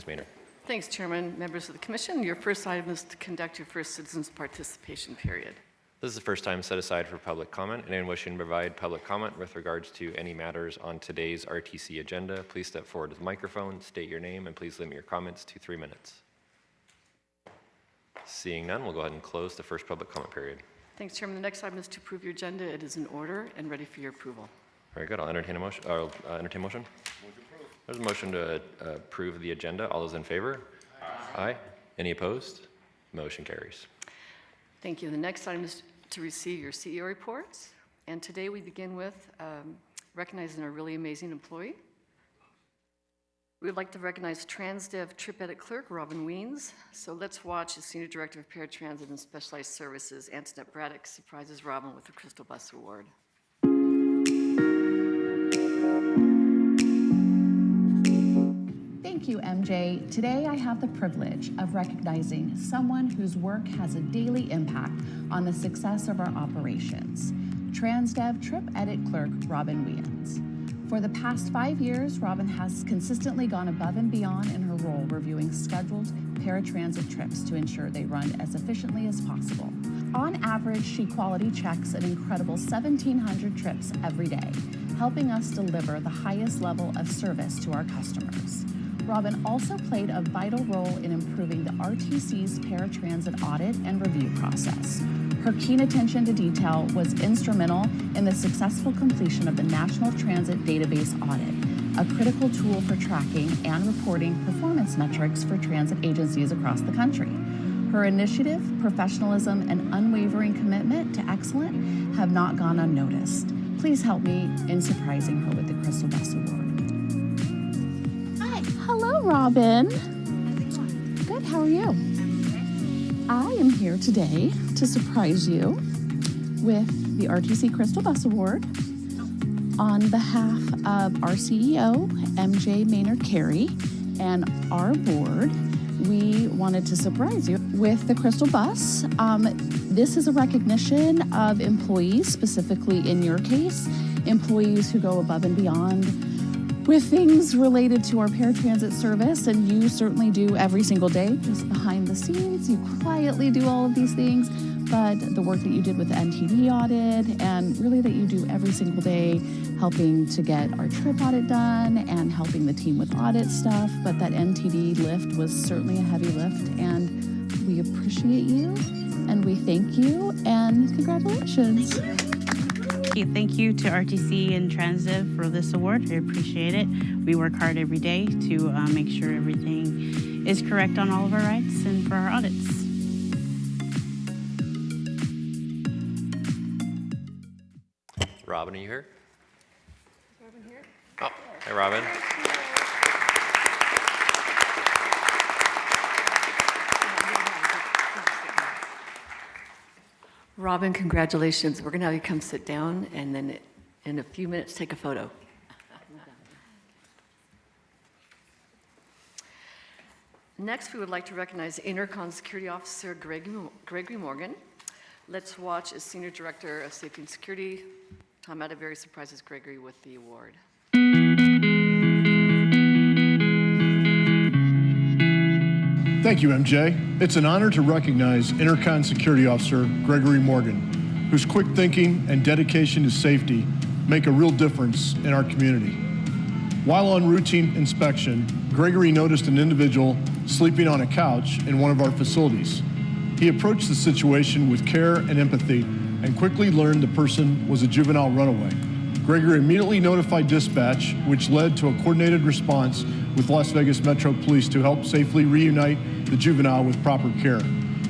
Ms. Maynard. Thanks, Chairman. Members of the Commission, your first item is to conduct your first citizens participation period. This is the first time set aside for public comment. Anyone wishing to provide public comment with regards to any matters on today's RTC agenda, please step forward to the microphone, state your name, and please limit your comments to 3 minutes. Seeing none, we'll go ahead and close the first public comment period. Thanks, Chairman. The next item is to approve your agenda. It is in order and ready for your approval. Very good. I'll entertain a motion. Entertain motion. There's a motion to approve the agenda. All those in favor? Aye. Any opposed? Motion carries. Thank you. The next item is to receive your CEO reports. And today we begin with recognizing a really amazing employee. We would like to recognize TransDev Trip Edit Clerk, Robin Weens. So let's watch as Senior Director of Paratransit and Specialized Services, Antoinette Braddock, surprises Robin with the Crystal Bus Award. Thank you, MJ. Today I have the privilege of recognizing someone whose work has a daily impact on the success of our operations. TransDev Trip Edit Clerk, Robin Weens. For the past 5 years, Robin has consistently gone above and beyond in her role reviewing scheduled paratransit trips to ensure they run as efficiently as possible. On average, she quality checks an incredible 1,700 trips every day, helping us deliver the highest level of service to our customers. Robin also played a vital role in improving the RTC's paratransit audit and review process. Her keen attention to detail was instrumental in the successful completion of the National Transit Database Audit, a critical tool for tracking and reporting performance metrics for transit agencies across the country. Her initiative, professionalism, and unwavering commitment to excellence have not gone unnoticed. Please help me in surprising her with the Crystal Bus Award. Hello, Robin. How's it going? Good, how are you? I am here today to surprise you with the RTC Crystal Bus Award. On behalf of our CEO, MJ Maynard Carey, and our board, we wanted to surprise you with the Crystal Bus. This is a recognition of employees, specifically in your case, employees who go above and beyond with things related to our paratransit service, and you certainly do every single day, just behind the scenes. You quietly do all of these things, but the work that you did with the NTD audit, and really that you do every single day, helping to get our trip audit done and helping the team with audit stuff. But that NTD lift was certainly a heavy lift, and we appreciate you, and we thank you, and congratulations. Thank you to RTC and TransDev for this award. I appreciate it. We work hard every day to make sure everything is correct on all of our rights and for our audits. Robin, are you here? Is Robin here? Oh, hey, Robin. Robin, congratulations. We're going to have you come sit down and then in a few minutes take a photo. Next, we would like to recognize Intercon Security Officer Gregory Morgan. Let's watch as Senior Director of Safety and Security, Tom Atterbury, surprises Gregory with the award. Thank you, MJ. It's an honor to recognize Intercon Security Officer Gregory Morgan, whose quick thinking and dedication to safety make a real difference in our community. While on routine inspection, Gregory noticed an individual sleeping on a couch in one of our facilities. He approached the situation with care and empathy and quickly learned the person was a juvenile runaway. Gregory immediately notified dispatch, which led to a coordinated response with Las Vegas Metro Police to help safely reunite the juvenile with proper care.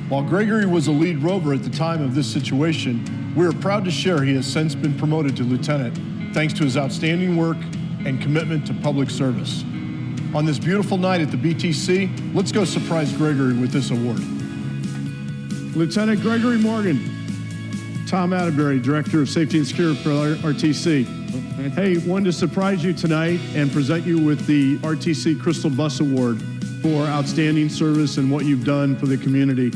While Gregory was a lead rover at the time of this situation, we are proud to share he has since been promoted to lieutenant thanks to his outstanding work and commitment to public service. On this beautiful night at the BTC, let's go surprise Gregory with this award. Lieutenant Gregory Morgan, Tom Atterbury, Director of Safety and Security for RTC. Hey, wanted to surprise you tonight and present you with the RTC Crystal Bus Award for outstanding service and what you've done for the community.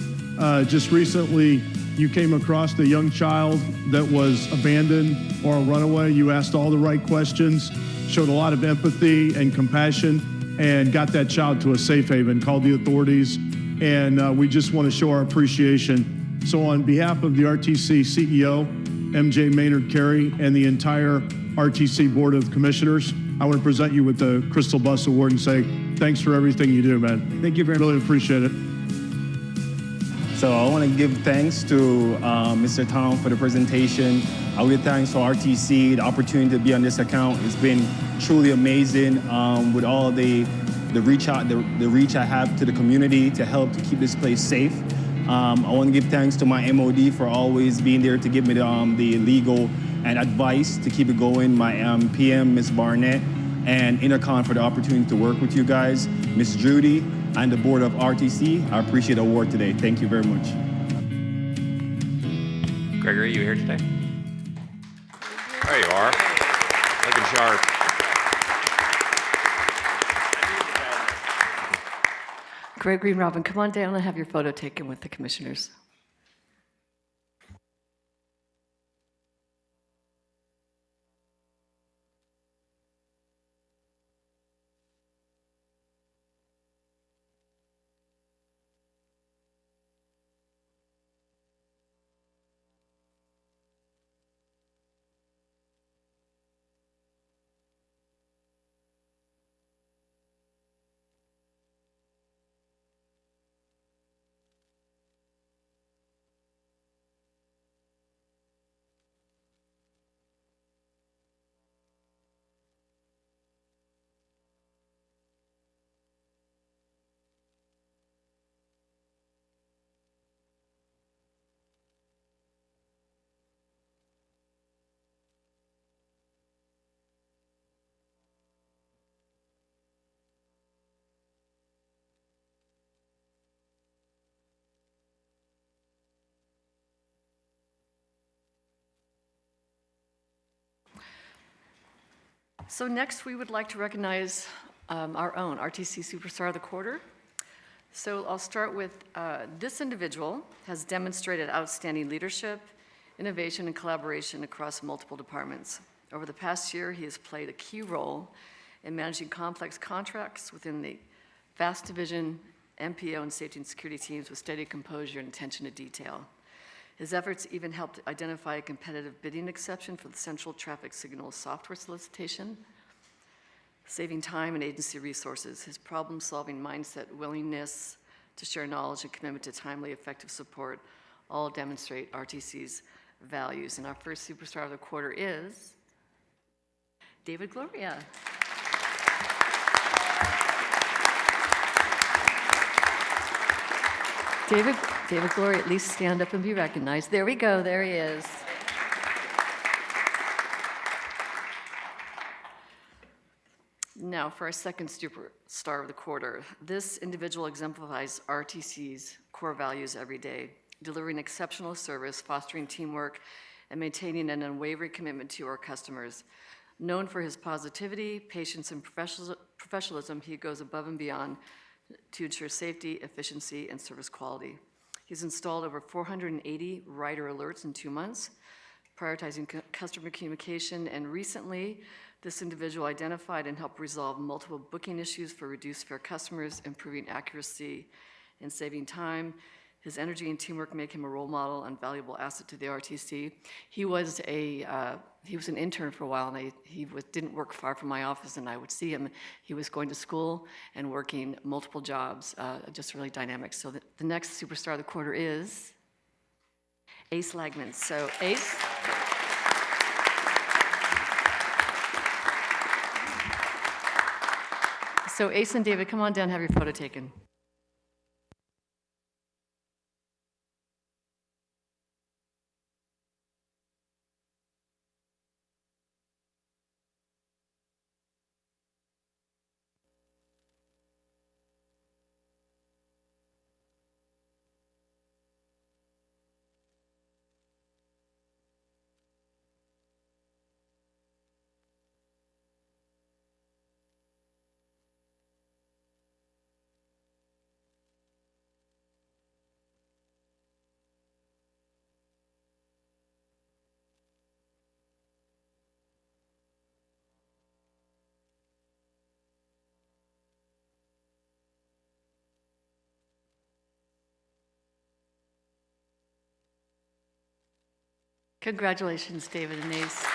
Just recently, you came across a young child that was abandoned or a runaway. You asked all the right questions, showed a lot of empathy and compassion, and got that child to a safe haven, called the authorities, and we just want to show our appreciation. So on behalf of the RTC CEO, MJ Maynard Carey, and the entire RTC Board of Commissioners, I want to present you with the Crystal Bus Award and say thanks for everything you do, man. Thank you very Really appreciate it. So I want to give thanks to Mr. Tom for the presentation. I will give thanks to RTC, the opportunity to be on this account. It's been truly amazing with all the reach I have to the community to help to keep this place safe. I want to give thanks to my MOD for always being there to give me the legal and advice to keep it going. My PM, Ms. Barnett, and Intercon for the opportunity to work with you guys. Ms. Judy and the board of RTC, I appreciate the award today. Thank you very much. Gregory, you here today? There you are. Looking sharp. Gregory and Robin, come on down and have your photo taken with the commissioners. So next, we would like to recognize our own RTC Superstar of the Quarter. So I'll start with this individual has demonstrated outstanding leadership, innovation, and collaboration across multiple departments. Over the past year, he has played a key role in managing complex contracts within the FAST Division, MPO, and safety and security teams with steady composure and attention to detail. His efforts even helped identify a competitive bidding exception for the Central Traffic Signal software solicitation, saving time and agency resources. His problem-solving mindset, willingness to share knowledge, and commitment to timely, effective support all demonstrate RTC's values. And our first Superstar of the Quarter is David Gloria. David Gloria, at least stand up and be recognized. There we go, there he is. Now, for our second Superstar of the Quarter, this individual exemplifies RTC's core values every day, delivering exceptional service, fostering teamwork, and maintaining an unwavering commitment to our customers. Known for his positivity, patience, and professionalism, he goes above and beyond to ensure safety, efficiency, and service quality. He's installed over 480 rider alerts in 2 months, prioritizing customer communication, and recently, this individual identified and helped resolve multiple booking issues for reduced fare customers, improving accuracy and saving time. His energy and teamwork make him a role model and valuable asset to the RTC. He was an intern for a while, and he didn't work far from my office, and I would see him. He was going to school and working multiple jobs, just really dynamic. So the next Superstar of the Quarter is Ace Lagman. So Ace. So Ace and David, come on down, have your photo taken. Congratulations, David and Ace.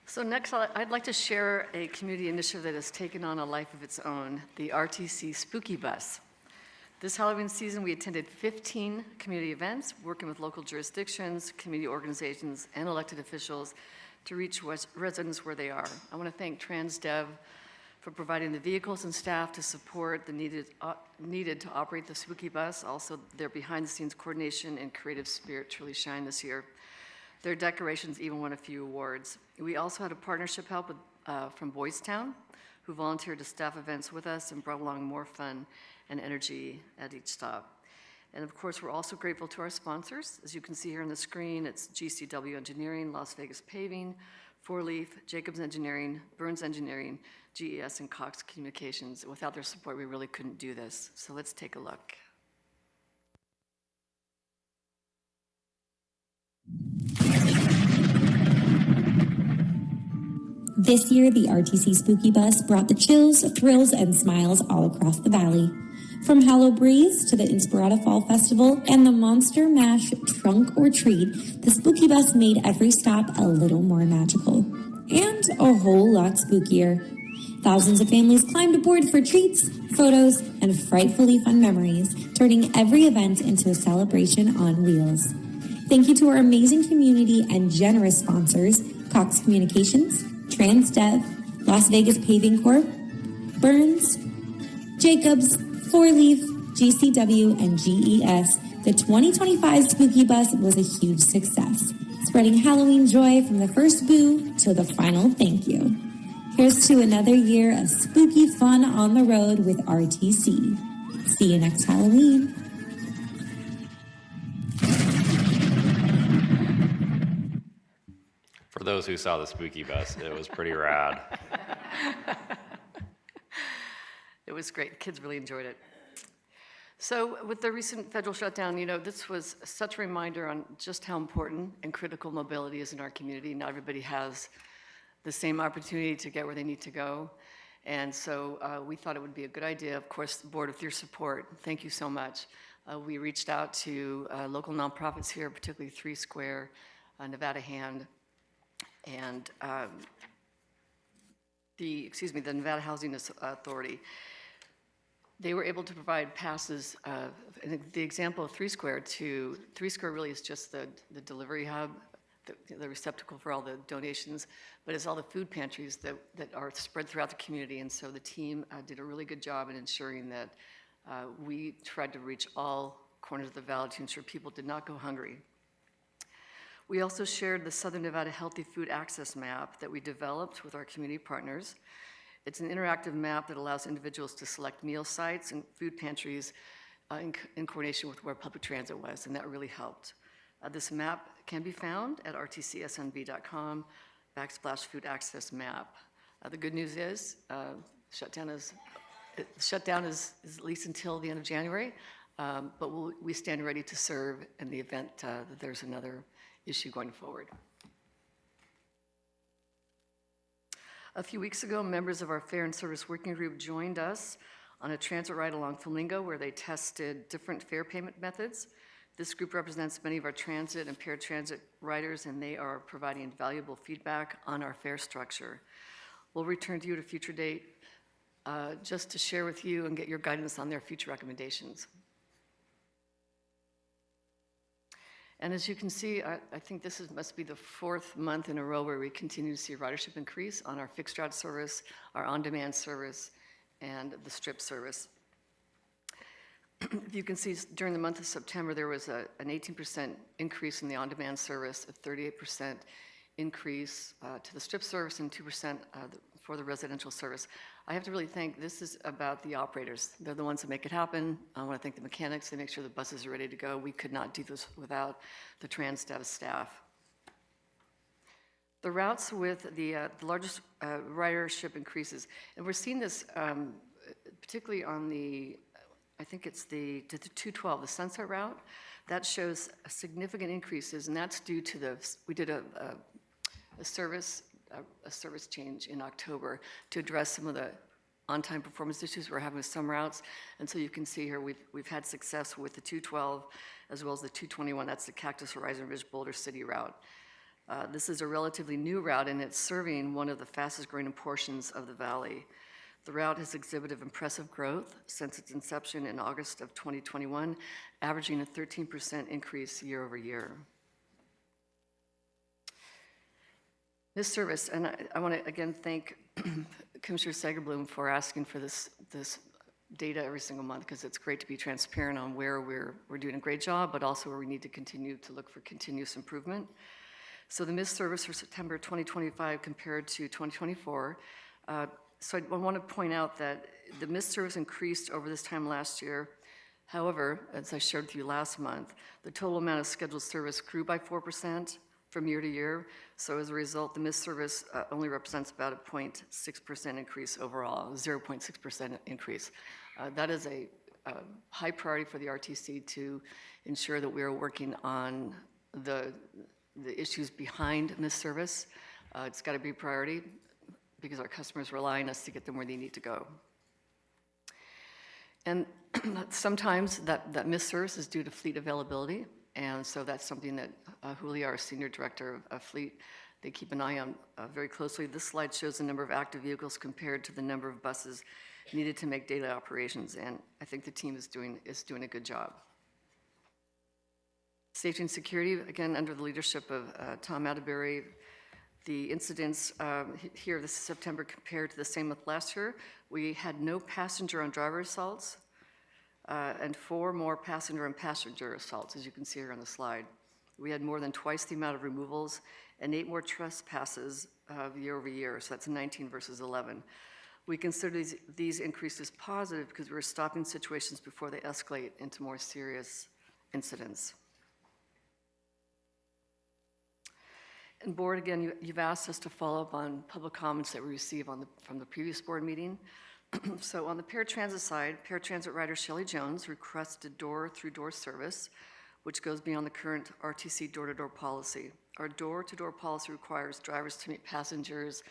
So next, I'd like to share a community initiative that has taken on a life of its own, the RTC Spooky Bus. This Halloween season, we attended 15 community events, working with local jurisdictions, community organizations, and elected officials to reach residents where they are. I want to thank TransDev for providing the vehicles and staff to support the needed to operate the Spooky Bus. Also, their behind-the-scenes coordination and creative spirit truly shine this year. Their decorations even won a few awards. We also had a partnership help with, from Boys Town, who volunteered to staff events with us and brought along more fun and energy at each stop. And of course, we're also grateful to our sponsors. As you can see here on the screen, it's GCW Engineering, Las Vegas Paving, Four Leaf, Jacobs Engineering, Burns Engineering, GES, and Cox Communications. Without their support, we really couldn't do this. So let's take a look. This year, the RTC Spooky Bus brought the chills, thrills, and smiles all across the valley. From Hallow Breeze to the Inspirata Fall Festival and the Monster Mash Trunk or Treat, the Spooky Bus made every stop a little more magical. And a whole lot spookier. Thousands of families climbed aboard for treats, photos, and frightfully fun memories, turning every event into a celebration on wheels. Thank you to our amazing community and generous sponsors, Cox Communications, TransDev, Las Vegas Paving Corp., Burns, Jacobs, Four Leaf, GCW, and GES. The 2025 Spooky Bus was a huge success, spreading Halloween joy from the first boo to the final thank you. Here's to another year of spooky fun on the road with RTC. See you next Halloween. For those who saw the Spooky Bus, it was pretty rad. It was great. The kids really enjoyed it. So with the recent federal shutdown, this was such a reminder on just how important and critical mobility is in our community. Not everybody has the same opportunity to get where they need to go. And so we thought it would be a good idea, of course, the board, with your support. Thank you so much. We reached out to local nonprofits here, particularly 3 Square, Nevada Hand, and the Nevada Housing Authority. They were able to provide passes. The example of 3 Square really is just the delivery hub, the receptacle for all the donations, but it's all the food pantries that are spread throughout the community. And so the team did a really good job in ensuring that we tried to reach all corners of the valley to ensure people did not go hungry. We also shared the Southern Nevada Healthy Food Access Map that we developed with our community partners. It's an interactive map that allows individuals to select meal sites and food pantries in coordination with where public transit was, and that really helped. This map can be found at rtcsnv.com/food access map. The good news is shutdown is at least until the end of January, but we stand ready to serve in the event that there's another issue going forward. A few weeks ago, members of our Fare and Service Working Group joined us on a transit ride along Flamingo where they tested different fare payment methods. This group represents many of our transit and paratransit riders, and they are providing valuable feedback on our fare structure. We'll return to you at a future date just to share with you and get your guidance on their future recommendations. And as you can see, I think this must be the 4th month in a row where we continue to see ridership increase on our fixed route service, our on-demand service, and the strip service. You can see during the month of September, there was an 18% increase in the on-demand service, a 38% increase to the strip service, and 2% for the residential service. I have to really thank, this is about the operators. They're the ones that make it happen. I want to thank the mechanics. They make sure the buses are ready to go. We could not do this without the TransDev staff. The routes with the largest ridership increases, and we're seeing this particularly on I think it's the 212, the Sunset route. That shows significant increases, and that's due to we did a service change in October to address some of the on-time performance issues we're having with some routes. And so you can see here, we've had success with the 212 as well as the 221. That's the Cactus Horizon Ridge Boulder City route. This is a relatively new route, and it's serving one of the fastest growing portions of the valley. The route has exhibited impressive growth since its inception in August of 2021, averaging a 13% increase year over year. This service, and I want to again thank Commissioner Segerblum for asking for this data every single month, because it's great to be transparent on where we're doing a great job, but also where we need to continue to look for continuous improvement. So the missed service for September 2025 compared to 2024. So I want to point out that the missed service increased over this time last year. However, as I shared with you last month, the total amount of scheduled service grew by 4% from year to year. So as a result, the missed service only represents about a 0.6% increase overall, 0.6% increase. That is a high priority for the RTC to ensure that we are working on the issues behind missed service. It's got to be a priority because our customers rely on us to get them where they need to go. And sometimes that missed service is due to fleet availability. And so that's something that Julia, our Senior Director of Fleet, they keep an eye on very closely. This slide shows the number of active vehicles compared to the number of buses needed to make daily operations. And I think the team is doing a good job. Safety and security, again, under the leadership of Tom Atterbury, the incidents here this September compared to the same month last year, we had no passenger on driver assaults and 4 more passenger on passenger assaults, as you can see here on the slide. We had more than twice the amount of removals and 8 more trespasses year over year, so that's 19 versus 11. We consider these increases positive because we're stopping situations before they escalate into more serious incidents. And board, again, you've asked us to follow up on public comments that we received from the previous board meeting. So on the paratransit side, paratransit rider Shelley Jones requested door-through-door service, which goes beyond the current RTC door-to-door policy. Our door-to-door policy requires drivers to meet passengers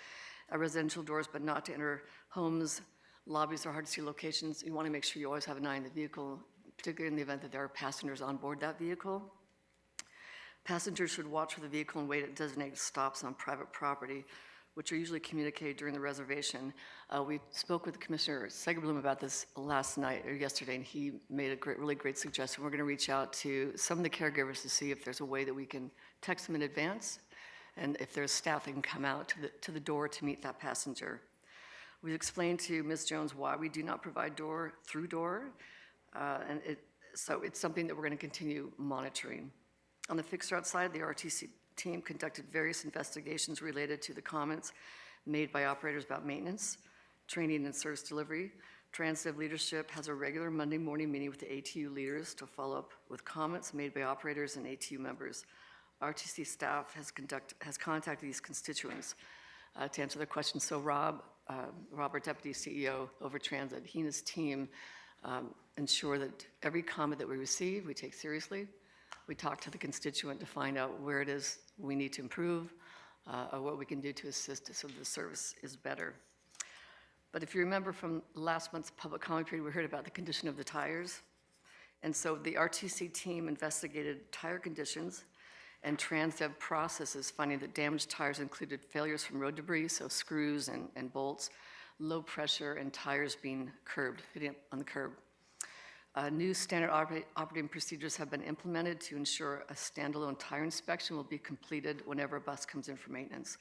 at residential doors, but not to enter homes, lobbies, or hard-to-see locations. You want to make sure you always have an eye on the vehicle, particularly in the event that there are passengers on board that vehicle. Passengers should watch for the vehicle and wait at designated stops on private property, which are usually communicated during the reservation. We spoke with Commissioner Segerblum about this last night or yesterday, and he made a really great suggestion. We're going to reach out to some of the caregivers to see if there's a way that we can text them in advance, and if there's staff that can come out to the door to meet that passenger. We've explained to Ms. Jones why we do not provide door-through-door, so it's something that we're going to continue monitoring. On the fixed route side, the RTC team conducted various investigations related to the comments made by operators about maintenance, training, and service delivery. Transdev leadership has a regular Monday morning meeting with the ATU leaders to follow up with comments made by operators and ATU members. RTC staff has contacted these constituents to answer their questions. So Rob, our Deputy CEO over Transit, he and his team ensure that every comment that we receive, we take seriously. We talk to the constituent to find out where it is we need to improve or what we can do to assist so the service is better. But if you remember from last month's public comment period, we heard about the condition of the tires. And so the RTC team investigated tire conditions and Transdev processes, finding that damaged tires included failures from road debris, so screws and bolts, low pressure, and tires being hitting on the curb. New standard operating procedures have been implemented to ensure a standalone tire inspection will be completed whenever a bus comes in for maintenance.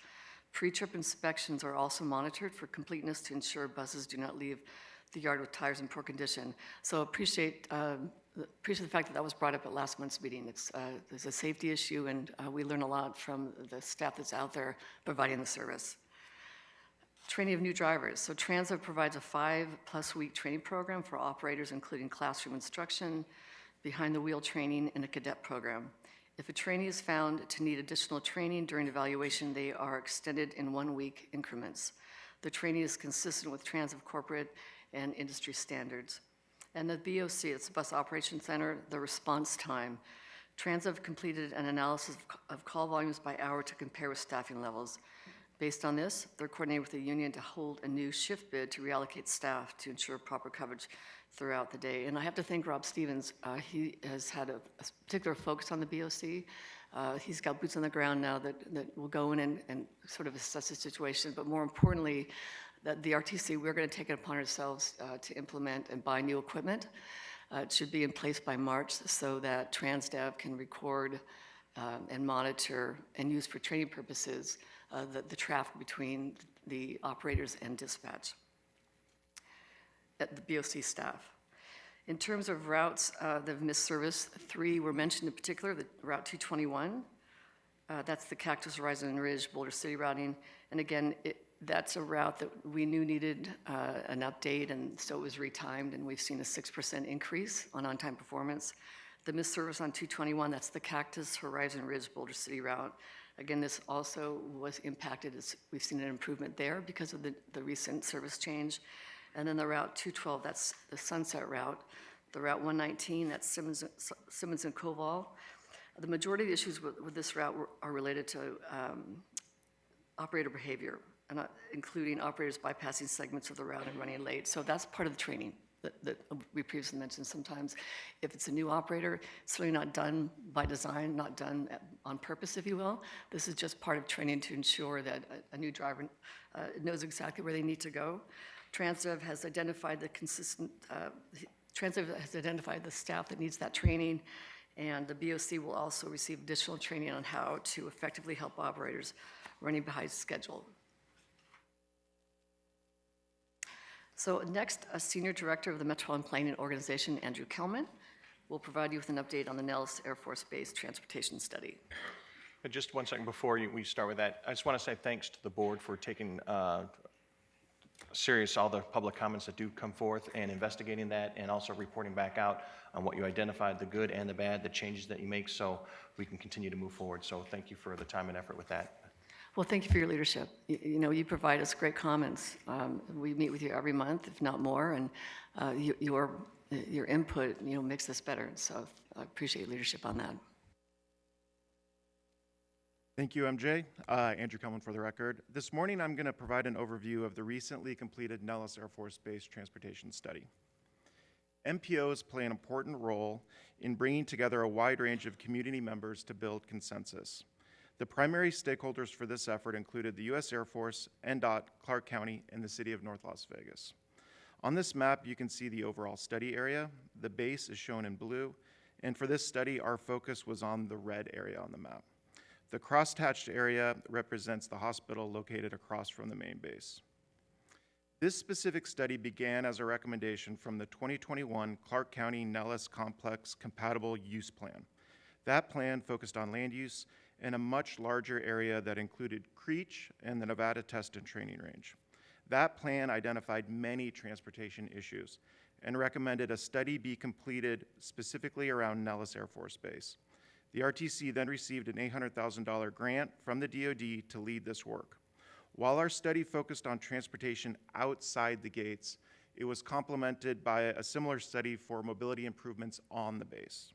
Pre-trip inspections are also monitored for completeness to ensure buses do not leave the yard with tires in poor condition. So appreciate the fact that that was brought up at last month's meeting. There's a safety issue, and we learn a lot from the staff that's out there providing the service. Training of new drivers. So Transdev provides a 5+ week training program for operators, including classroom instruction, behind-the-wheel training, and a cadet program. If a trainee is found to need additional training during evaluation, they are extended in 1-week increments. The training is consistent with Transdev corporate and industry standards. And the BOC, it's the Bus Operations Center, the response time. Transdev completed an analysis of call volumes by hour to compare with staffing levels. Based on this, they're coordinating with the union to hold a new shift bid to reallocate staff to ensure proper coverage throughout the day. And I have to thank Rob Stevens. He has had a particular focus on the BOC. He's got boots on the ground now that will go in and sort of assess the situation. But more importantly, that the RTC, we're going to take it upon ourselves to implement and buy new equipment. It should be in place by March so that TransDev can record and monitor and use for training purposes the traffic between the operators and dispatch at the BOC staff. In terms of routes that have missed service, 3 were mentioned in particular, the Route 221. That's the Cactus Horizon Ridge Boulder City routing. And again, that's a route that we knew needed an update, and so it was retimed, and we've seen a 6% increase on-time performance. The missed service on 221, that's the Cactus Horizon Ridge Boulder City route. Again, this also was impacted as we've seen an improvement there because of the recent service change. And then the Route 212, that's the Sunset route. The Route 119, that's Simmons and Koval. The majority of the issues with this route are related to operator behavior, and including operators bypassing segments of the route and running late. So that's part of the training that we previously mentioned. Sometimes if it's a new operator, it's really not done by design, not done on purpose, if you will. This is just part of training to ensure that a new driver knows exactly where they need to go. TransDev has identified TransDev has identified the staff that needs that training, and the BOC will also receive additional training on how to effectively help operators running behind schedule. So next, a Senior Director of the Metropolitan Planning Organization, Andrew Kelman, will provide you with an update on the Nellis Air Force Base Transportation Study. Just 1 second before we start with that, I just want to say thanks to the board for taking serious all the public comments that do come forth and investigating that, and also reporting back out on what you identified, the good and the bad, the changes that you make, so we can continue to move forward. So thank you for the time and effort with that. Well, thank you for your leadership. You provide us great comments. We meet with you every month, if not more, and your input, makes us better. So I appreciate your leadership on that. Thank you, MJ. Andrew Kelman for the record. This morning, I'm going to provide an overview of the recently completed Nellis Air Force Base Transportation Study. MPOs play an important role in bringing together a wide range of community members to build consensus. The primary stakeholders for this effort included the U.S. Air Force, NDOT, Clark County, and the City of North Las Vegas. On this map, you can see the overall study area. The base is shown in blue, and for this study, our focus was on the red area on the map. The cross-hatched area represents the hospital located across from the main base. This specific study began as a recommendation from the 2021 Clark County Nellis Complex Compatible Use Plan. That plan focused on land use in a much larger area that included Creech and the Nevada Test and Training Range. That plan identified many transportation issues and recommended a study be completed specifically around Nellis Air Force Base. The RTC then received an $800,000 grant from the DoD to lead this work. While our study focused on transportation outside the gates, it was complemented by a similar study for mobility improvements on the base.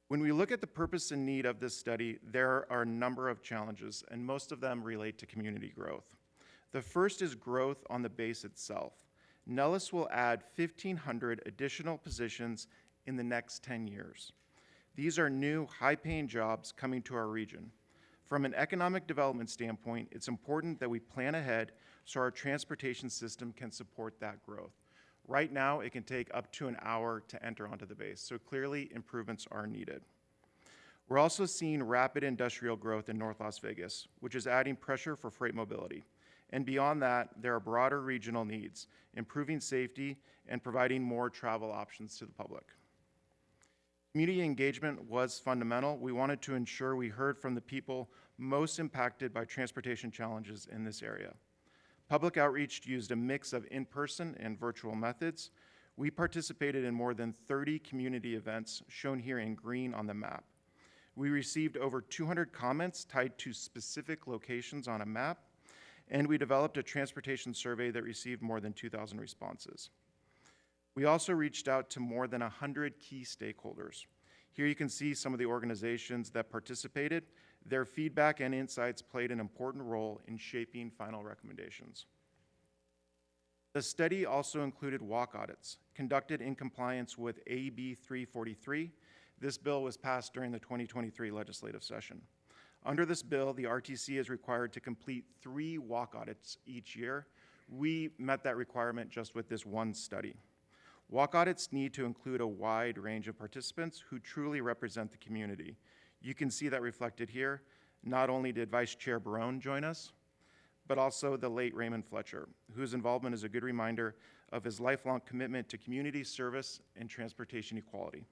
When we look at the purpose and need of this study, there are a number of challenges, and most of them relate to community growth. The first is growth on the base itself. Nellis will add 1,500 additional positions in the next 10 years. These are new, high-paying jobs coming to our region. From an economic development standpoint, it's important that we plan ahead so our transportation system can support that growth. Right now, it can take up to an hour to enter onto the base, so clearly improvements are needed. We're also seeing rapid industrial growth in North Las Vegas, which is adding pressure for freight mobility. And beyond that, there are broader regional needs, improving safety and providing more travel options to the public. Community engagement was fundamental. We wanted to ensure we heard from the people most impacted by transportation challenges in this area. Public outreach used a mix of in-person and virtual methods. We participated in more than 30 community events, shown here in green on the map. We received over 200 comments tied to specific locations on a map, and we developed a transportation survey that received more than 2,000 responses. We also reached out to more than 100 key stakeholders. Here you can see some of the organizations that participated, Their feedback and insights played an important role in shaping final recommendations. The study also included walk audits conducted in compliance with AB 343. This bill was passed during the 2023 legislative session. Under this bill, the RTC is required to complete 3 walk audits each year. We met that requirement just with this one study. Walk audits need to include a wide range of participants who truly represent the community. You can see that reflected here. Not only did Vice Chair Barone join us, but also the late Raymond Fletcher, whose involvement is a good reminder of his lifelong commitment to community service and transportation equality.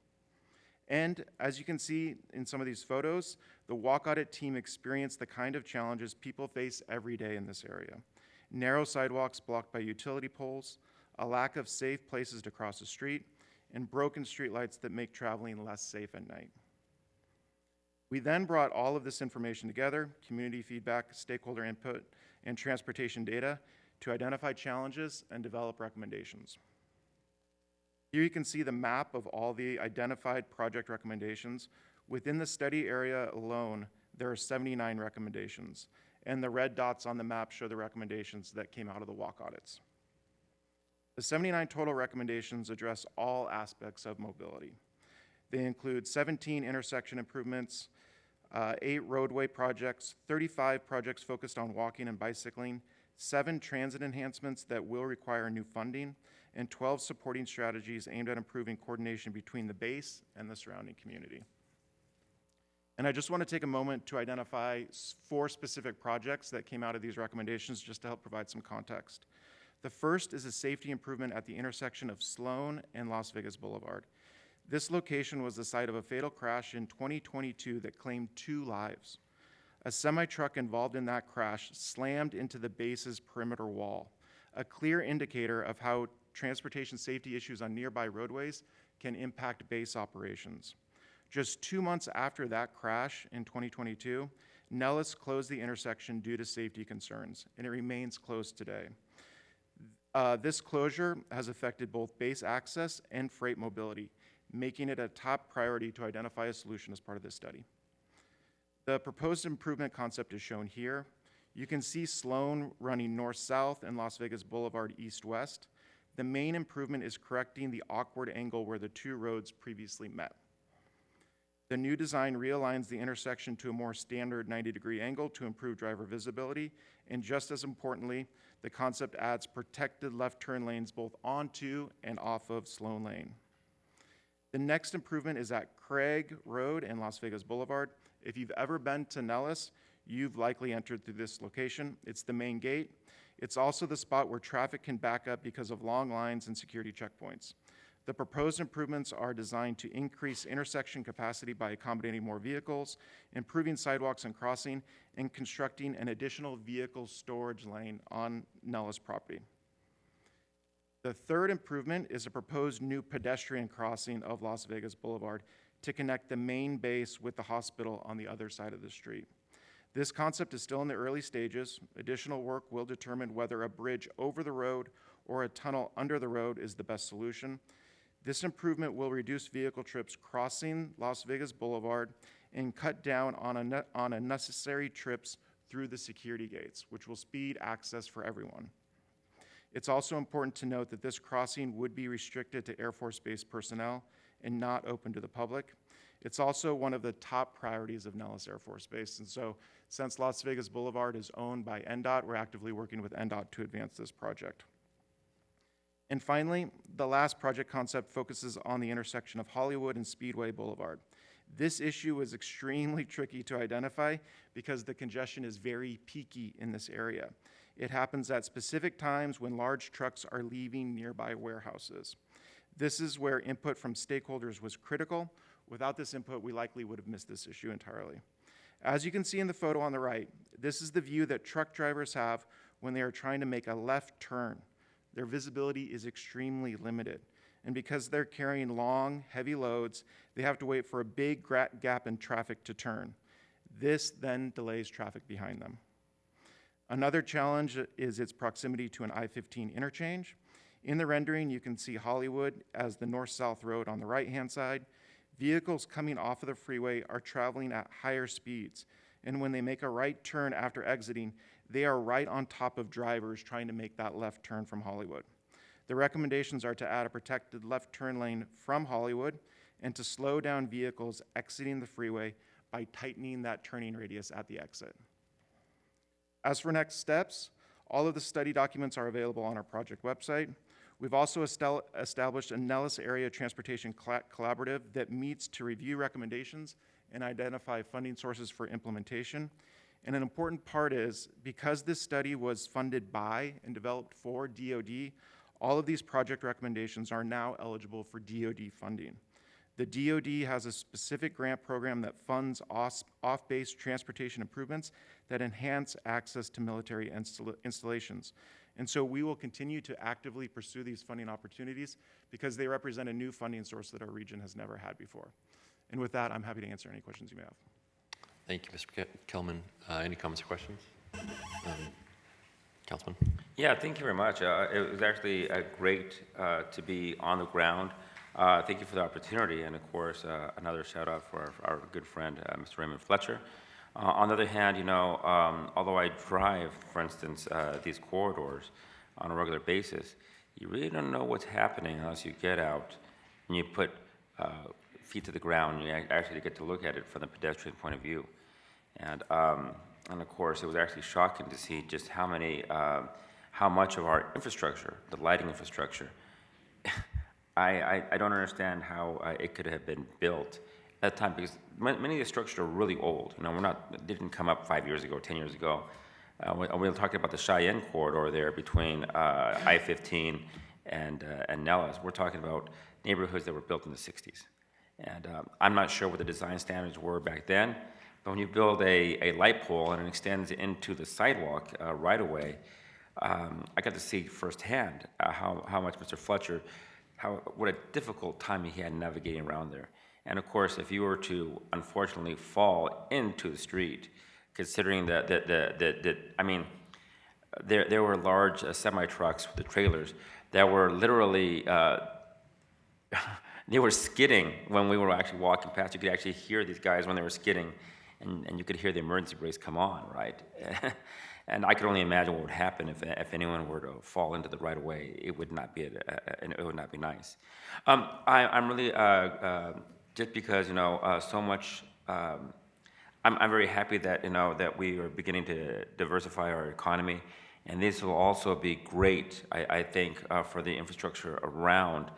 And as you can see in some of these photos, the walk audit team experienced the kind of challenges people face every day in this area. Narrow sidewalks blocked by utility poles, a lack of safe places to cross the street, and broken streetlights that make traveling less safe at night. We then brought all of this information together, community feedback, stakeholder input, and transportation data to identify challenges and develop recommendations. Here you can see the map of all the identified project recommendations. Within the study area alone, there are 79 recommendations, and the red dots on the map show the recommendations that came out of the walk audits. The 79 total recommendations address all aspects of mobility. They include 17 intersection improvements, 8 roadway projects, 35 projects focused on walking and bicycling, 7 transit enhancements that will require new funding, and 12 supporting strategies aimed at improving coordination between the base and the surrounding community. And I just want to take a moment to identify 4 specific projects that came out of these recommendations just to help provide some context. The first is a safety improvement at the intersection of Sloan and Las Vegas Boulevard. This location was the site of a fatal crash in 2022 that claimed 2 lives. A semi-truck involved in that crash slammed into the base's perimeter wall, a clear indicator of how transportation safety issues on nearby roadways can impact base operations. Just 2 months after that crash in 2022, Nellis closed the intersection due to safety concerns, and it remains closed today. This closure has affected both base access and freight mobility, making it a top priority to identify a solution as part of this study. The proposed improvement concept is shown here. You can see Sloan running north-south and Las Vegas Boulevard east-west. The main improvement is correcting the awkward angle where the 2 roads previously met. The new design realigns the intersection to a more standard 90-degree angle to improve driver visibility, and just as importantly, the concept adds protected left turn lanes both onto and off of Sloan Lane. The next improvement is at Craig Road and Las Vegas Boulevard. If you've ever been to Nellis, you've likely entered through this location. It's the main gate. It's also the spot where traffic can back up because of long lines and security checkpoints. The proposed improvements are designed to increase intersection capacity by accommodating more vehicles, improving sidewalks and crossing, and constructing an additional vehicle storage lane on Nellis property. The third improvement is a proposed new pedestrian crossing of Las Vegas Boulevard to connect the main base with the hospital on the other side of the street. This concept is still in the early stages. Additional work will determine whether a bridge over the road or a tunnel under the road is the best solution. This improvement will reduce vehicle trips crossing Las Vegas Boulevard and cut down on unnecessary trips through the security gates, which will speed access for everyone. It's also important to note that this crossing would be restricted to Air Force Base personnel and not open to the public. It's also one of the top priorities of Nellis Air Force Base, and so since Las Vegas Boulevard is owned by NDOT, we're actively working with NDOT to advance this project. And finally, the last project concept focuses on the intersection of Hollywood and Speedway Boulevard. This issue is extremely tricky to identify because the congestion is very peaky in this area. It happens at specific times when large trucks are leaving nearby warehouses. This is where input from stakeholders was critical. Without this input, we likely would have missed this issue entirely. As you can see in the photo on the right, this is the view that truck drivers have when they are trying to make a left turn. Their visibility is extremely limited. And because they're carrying long, heavy loads, they have to wait for a big gap in traffic to turn. This then delays traffic behind them. Another challenge is its proximity to an I-15 interchange. In the rendering, you can see Hollywood as the north-south road on the right-hand side. Vehicles coming off of the freeway are traveling at higher speeds, and when they make a right turn after exiting, they are right on top of drivers trying to make that left turn from Hollywood. The recommendations are to add a protected left turn lane from Hollywood and to slow down vehicles exiting the freeway by tightening that turning radius at the exit. As for next steps, all of the study documents are available on our project website. We've also established a Nellis Area Transportation Collaborative that meets to review recommendations and identify funding sources for implementation. And an important part is, because this study was funded by and developed for DoD, all of these project recommendations are now eligible for DoD funding. The DoD has a specific grant program that funds off-base transportation improvements that enhance access to military installations. And so we will continue to actively pursue these funding opportunities because they represent a new funding source that our region has never had before. And with that, I'm happy to answer any questions you may have. Thank you, Mr. Kelman. Any comments or questions? Councilman? Yeah, thank you very much. It was actually great to be on the ground. Thank you for the opportunity, and of course, another shout out for our good friend, Mr. Raymond Fletcher. On the other hand, you know, although I drive, for instance, these corridors on a regular basis, you really don't know what's happening unless you get out and you put feet to the ground and you actually get to look at it from the pedestrian point of view. And of course, it was actually shocking to see just how much of our infrastructure, the lighting infrastructure, I don't understand how it could have been built at the time, because many of the structures are really old. You know, they didn't come up 5 years ago, 10 years ago. We were talking about the Cheyenne corridor there between I-15 and Nellis. We're talking about neighborhoods that were built in the 60s. And I'm not sure what the design standards were back then, but when you build a light pole and it extends into the sidewalk right away, I got to see firsthand how much Mr. Fletcher, what a difficult time he had navigating around there. And of course, if you were to unfortunately fall into the street, considering that I mean, there were large semi-trucks with the trailers that were literally, they were skidding when we were actually walking past. You could actually hear these guys when they were skidding, and you could hear the emergency brakes come on, right? And I could only imagine what would happen if anyone were to fall into the right of way. It would not be it would not be nice. I'm really just because, you know, so much. I'm very happy that, you know, that we are beginning to diversify our economy, and this will also be great, I think, for the infrastructure around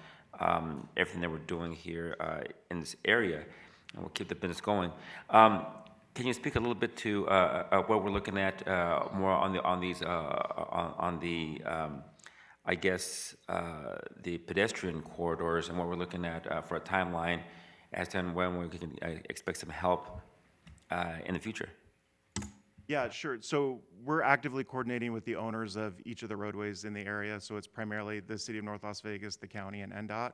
everything that we're doing here in this area, and we'll keep the business going. Can you speak a little bit to what we're looking at more on the I guess the pedestrian corridors, and what we're looking at for a timeline as to when we can expect some help in the future? Yeah, sure. So we're actively coordinating with the owners of each of the roadways in the area. So it's primarily the City of North Las Vegas, the county, and NDOT.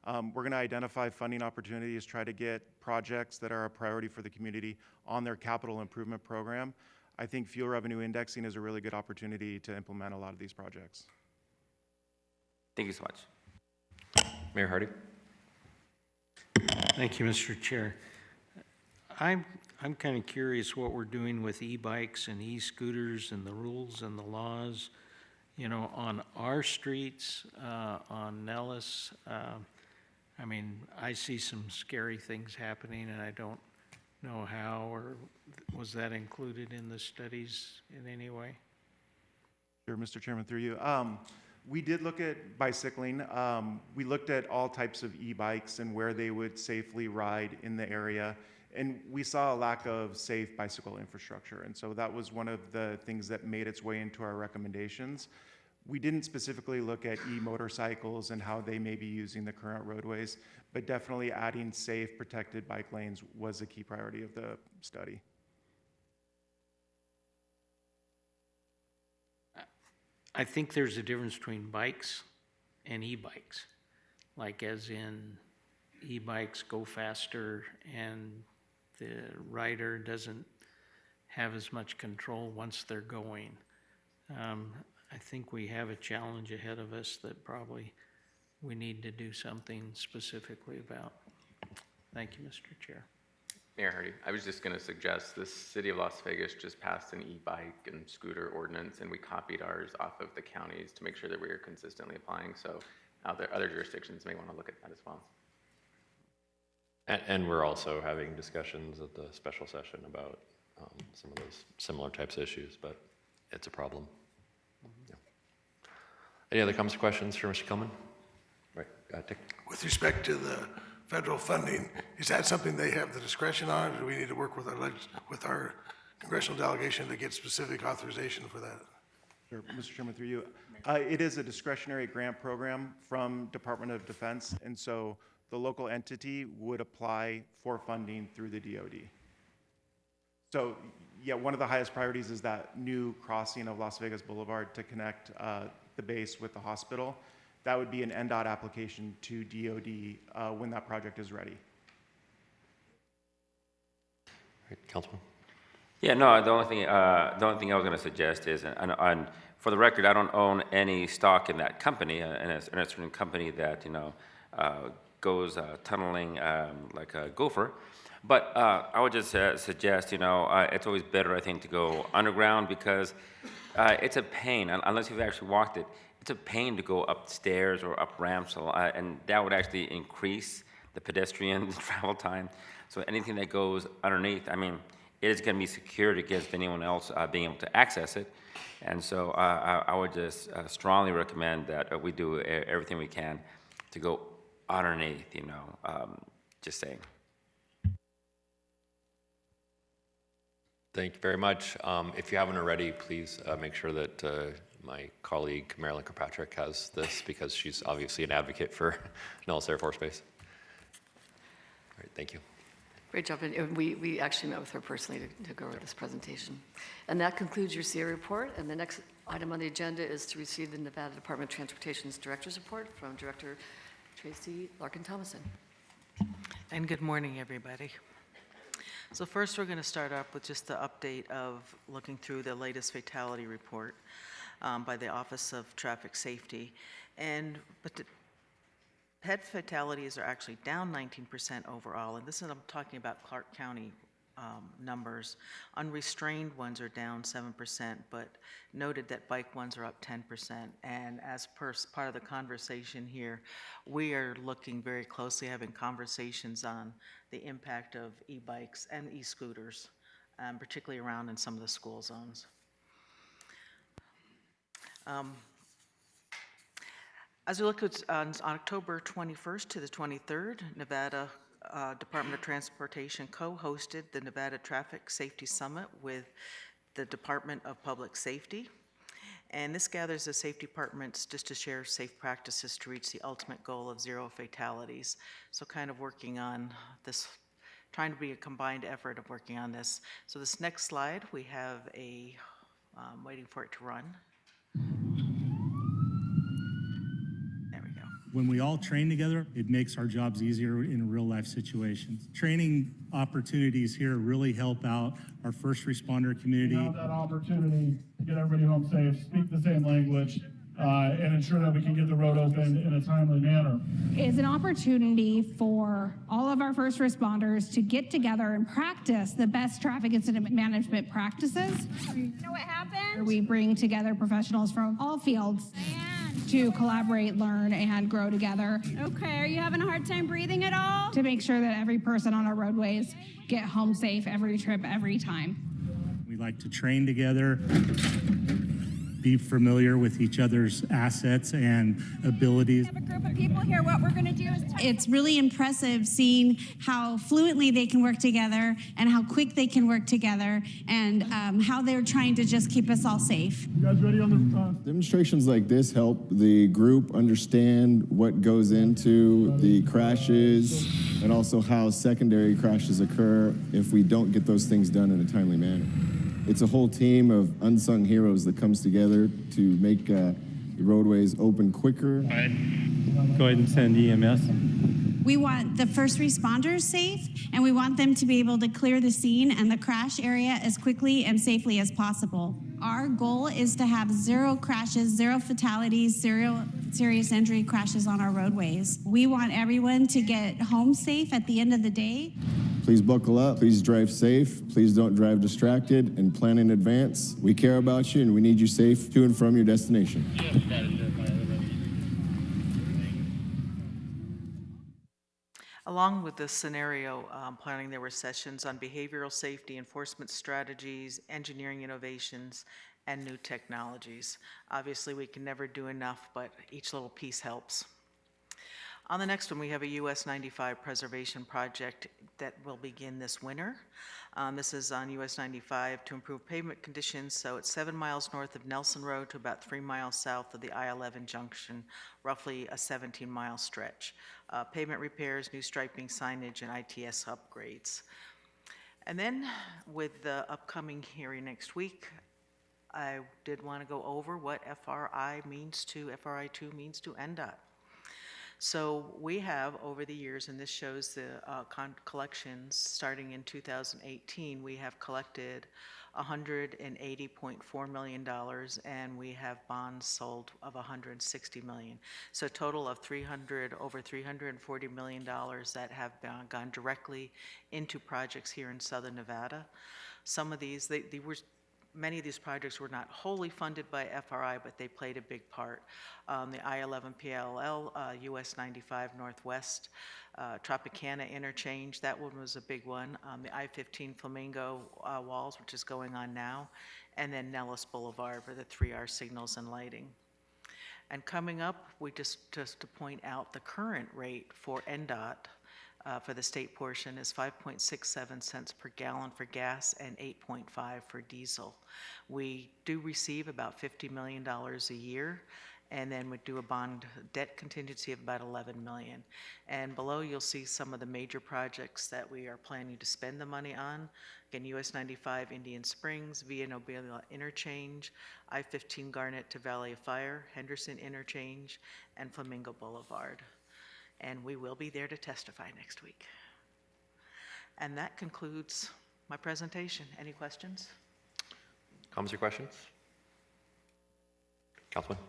We're going to identify funding opportunities, try to get projects that are a priority for the community on their capital improvement program. I think fuel revenue indexing is a really good opportunity to implement a lot of these projects. Thank you so much. Mayor Hardy? Thank you, Mr. Chair. I'm kind of curious what we're doing with e-bikes and e-scooters and the rules and the laws, you know, on our streets, on Nellis. I mean, I see some scary things happening, and I don't know how, or was that included in the studies in any way? Sure, Mr. Chairman, through you. We did look at bicycling. We looked at all types of e-bikes and where they would safely ride in the area. And we saw a lack of safe bicycle infrastructure. And so that was one of the things that made its way into our recommendations. We didn't specifically look at e-motorcycles and how they may be using the current roadways, but definitely adding safe, protected bike lanes was a key priority of the study. I think there's a difference between bikes and e-bikes, like as in e-bikes go faster and the rider doesn't have as much control once they're going. I think we have a challenge ahead of us that probably we need to do something specifically about. Thank you, Mr. Chair. Mayor Hardy, I was just going to suggest the city of Las Vegas just passed an e-bike and scooter ordinance, and we copied ours off of the counties to make sure that we are consistently applying. So other jurisdictions may want to look at that as well. And we're also having discussions at the special session about some of those similar types of issues, but it's a problem. Yeah. Any other comments or questions for Mr. Kilman? Right, Dick. With respect to the federal funding, is that something they have the discretion on, or do we need to work with our congressional delegation to get specific authorization for that? Sure, Mr. Chairman, through you. It is a discretionary grant program from Department of Defense, and so the local entity would apply for funding through the DoD. So, yeah, one of the highest priorities is that new crossing of Las Vegas Boulevard to connect the base with the hospital. That would be an NDOT application to DoD when that project is ready. Right, Councilman. Yeah, no, the only thing I was going to suggest is, and for the record, I don't own any stock in that company, and it's a certain company that, goes tunneling like a gopher. But I would just suggest, it's always better, I think, to go underground because it's a pain, unless you've actually walked it. It's a pain to go up stairs or up ramps, and that would actually increase the pedestrian travel time. So anything that goes underneath, I mean, it is going to be secured against anyone else being able to access it. And so I would just strongly recommend that we do everything we can to go underneath, just saying. Thank you very much. If you haven't already, please make sure that my colleague Marilyn Kirkpatrick has this because she's obviously an advocate for Nellis Air Force Base. All right, thank you. Great job. And we actually met with her personally to go over this presentation. And that concludes your CA report. And the next item on the agenda is to receive the Nevada Department of Transportation's Director's Report from Director Tracy Larkin-Thomason. And good morning, everybody. So first, we're going to start up with just the update of looking through the latest fatality report by the Office of Traffic Safety. But the head fatalities are actually down 19% overall, and this is, I'm talking about Clark County numbers. Unrestrained ones are down 7%, but noted that bike ones are up 10%. And as part of the conversation here, we are looking very closely, having conversations on the impact of e-bikes and e-scooters, particularly around in some of the school zones. As we look at on October 21st to the 23rd, Nevada Department of Transportation co-hosted the Nevada Traffic Safety Summit with the Department of Public Safety. And this gathers the safety departments just to share safe practices to reach the ultimate goal of 0 fatalities. So kind of working on this, trying to be a combined effort of working on this. So this next slide, we have a, waiting for it to run. When we all train together, it makes our jobs easier in real life situations. Training opportunities here really help out our first responder community. We have that opportunity to get everybody home safe, speak the same language, and ensure that we can get the road open in a timely manner. It's an opportunity for all of our first responders to get together and practice the best traffic incident management practices. You know what happened? We bring together professionals from all fields to collaborate, learn, and grow together. Okay, are you having a hard time breathing at all? To make sure that every person on our roadways get home safe every trip, every time. We like to train together, be familiar with each other's assets and abilities. We have a group of people here. What we're going to do is... It's really impressive seeing how fluently they can work together and how quick they can work together and how they're trying to just keep us all safe. You guys ready on the... Demonstrations like this help the group understand what goes into the crashes and also how secondary crashes occur if we don't get those things done in a timely manner. It's a whole team of unsung heroes that comes together to make the roadways open quicker. Go ahead and send EMS. We want the first responders safe, and we want them to be able to clear the scene and the crash area as quickly and safely as possible. Our goal is to have 0 crashes, 0 fatalities, 0 serious injury crashes on our roadways. We want everyone to get home safe at the end of the day. Please buckle up. Please drive safe. Please don't drive distracted, and plan in advance. We care about you, and we need you safe to and from your destination. Along with this scenario planning, there were sessions on behavioral safety, enforcement strategies, engineering innovations, and new technologies. Obviously, we can never do enough, but each little piece helps. On the next one, we have a US 95 preservation project that will begin this winter. This is on US 95 to improve pavement conditions, so it's 7 miles north of Nelson Road to about 3 miles south of the I-11 junction, roughly a 17-mile stretch. Pavement repairs, new striping, signage, and ITS upgrades. And then with the upcoming hearing next week, I did want to go over what FRI2 means to NDOT. So we have, over the years, and this shows the collections starting in 2018, we have collected $180.4 million, and we have bonds sold of $160 million. So a total of over $340 million that have gone directly into projects here in Southern Nevada. Some of these, many of these projects were not wholly funded by FRI, but they played a big part. The I-11 PLL, US 95 Northwest, Tropicana interchange, that one was a big one. The I-15 Flamingo Walls, which is going on now, and then Nellis Boulevard for the 3R signals and lighting. And coming up, we just to point out the current rate for NDOT for the state portion is 5.67 cents per gallon for gas and 8.5 for diesel. We do receive about $50 million a year, and then we do a bond debt contingency of about $11 million. And below you'll see some of the major projects that we are planning to spend the money on. Again, US 95 Indian Springs, Via Nobila Interchange, I-15 Garnet to Valley of Fire, Henderson Interchange, and Flamingo Boulevard. And we will be there to testify next week. And that concludes my presentation. Any questions? Comments or questions? Councilman?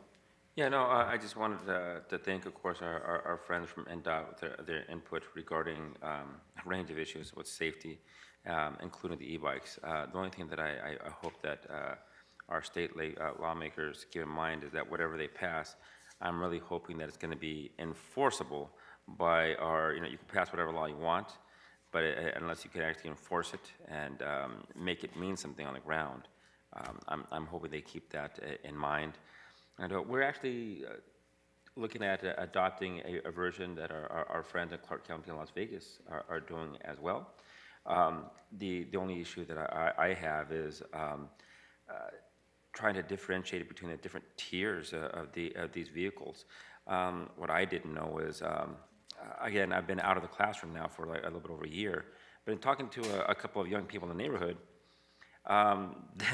Yeah, no, I just wanted to thank, of course, our friends from NDOT with their input regarding a range of issues with safety, including the e-bikes. The only thing that I hope that our state lawmakers keep in mind is that whatever they pass, I'm really hoping that it's going to be enforceable by our, you can pass whatever law you want, but unless you can actually enforce it and make it mean something on the ground, I'm hoping they keep that in mind. And we're actually looking at adopting a version that our friends in Clark County and Las Vegas are doing as well. The only issue that I have is trying to differentiate between the different tiers of these vehicles. What I didn't know is, again, I've been out of the classroom now for like a little bit over a year, but in talking to a couple of young people in the neighborhood,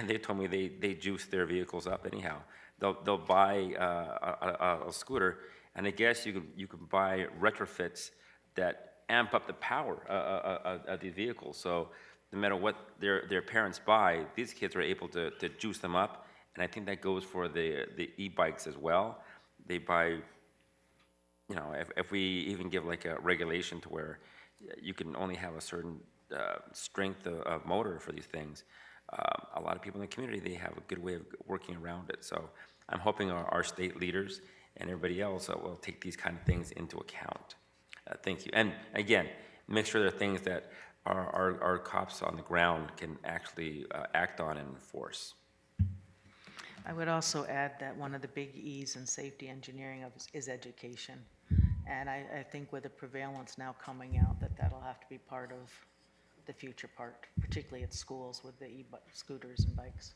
they told me they juice their vehicles up anyhow. They'll buy a scooter, and I guess you can buy retrofits that amp up the power of these vehicles. So no matter what their parents buy, these kids are able to juice them up, and I think that goes for the e-bikes as well. They buy, if we even give like a regulation to where you can only have a certain strength of motor for these things, a lot of people in the community, they have a good way of working around it. So I'm hoping our state leaders and everybody else will take these kind of things into account. Thank you. And again, make sure there are things that our cops on the ground can actually act on and enforce. I would also add that one of the big E's in safety engineering is education. And I think with the prevalence now coming out, that'll have to be part of the future part, particularly at schools with the e-scooters and bikes.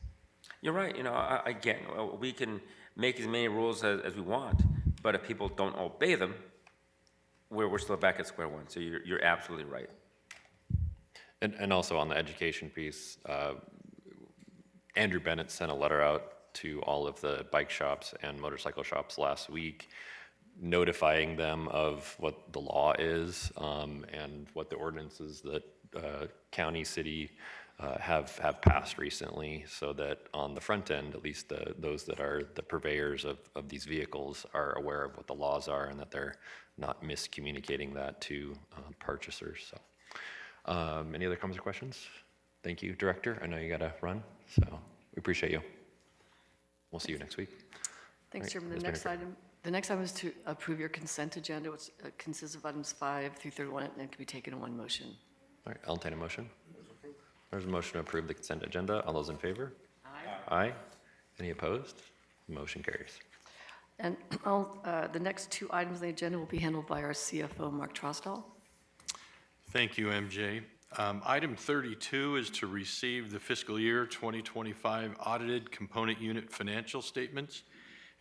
You're right. Again, we can make as many rules as we want, but if people don't obey them, we're still back at square one. So you're absolutely right. And also on the education piece, Andrew Bennett sent a letter out to all of the bike shops and motorcycle shops last week, notifying them of what the law is and what the ordinances that county, city have passed recently, so that on the front end, at least those that are the purveyors of these vehicles are aware of what the laws are and that they're not miscommunicating that to purchasers. So Any other comments or questions? Thank you, Director. I know you got to run, so we appreciate you. We'll see you next week. Thanks, Right, Chairman. Ms. The next item is to approve your consent agenda, which consists of items 5 through 31, and can be taken in one motion. All right, I'll entertain a motion. There's a motion to approve the consent agenda. All those in favor? Aye. Aye. Any opposed? Motion carries. And the next 2 items on the agenda will be handled by our CFO, Mark Trostal. Thank you, MJ. Item 32 is to receive the fiscal year 2025 audited component unit financial statements.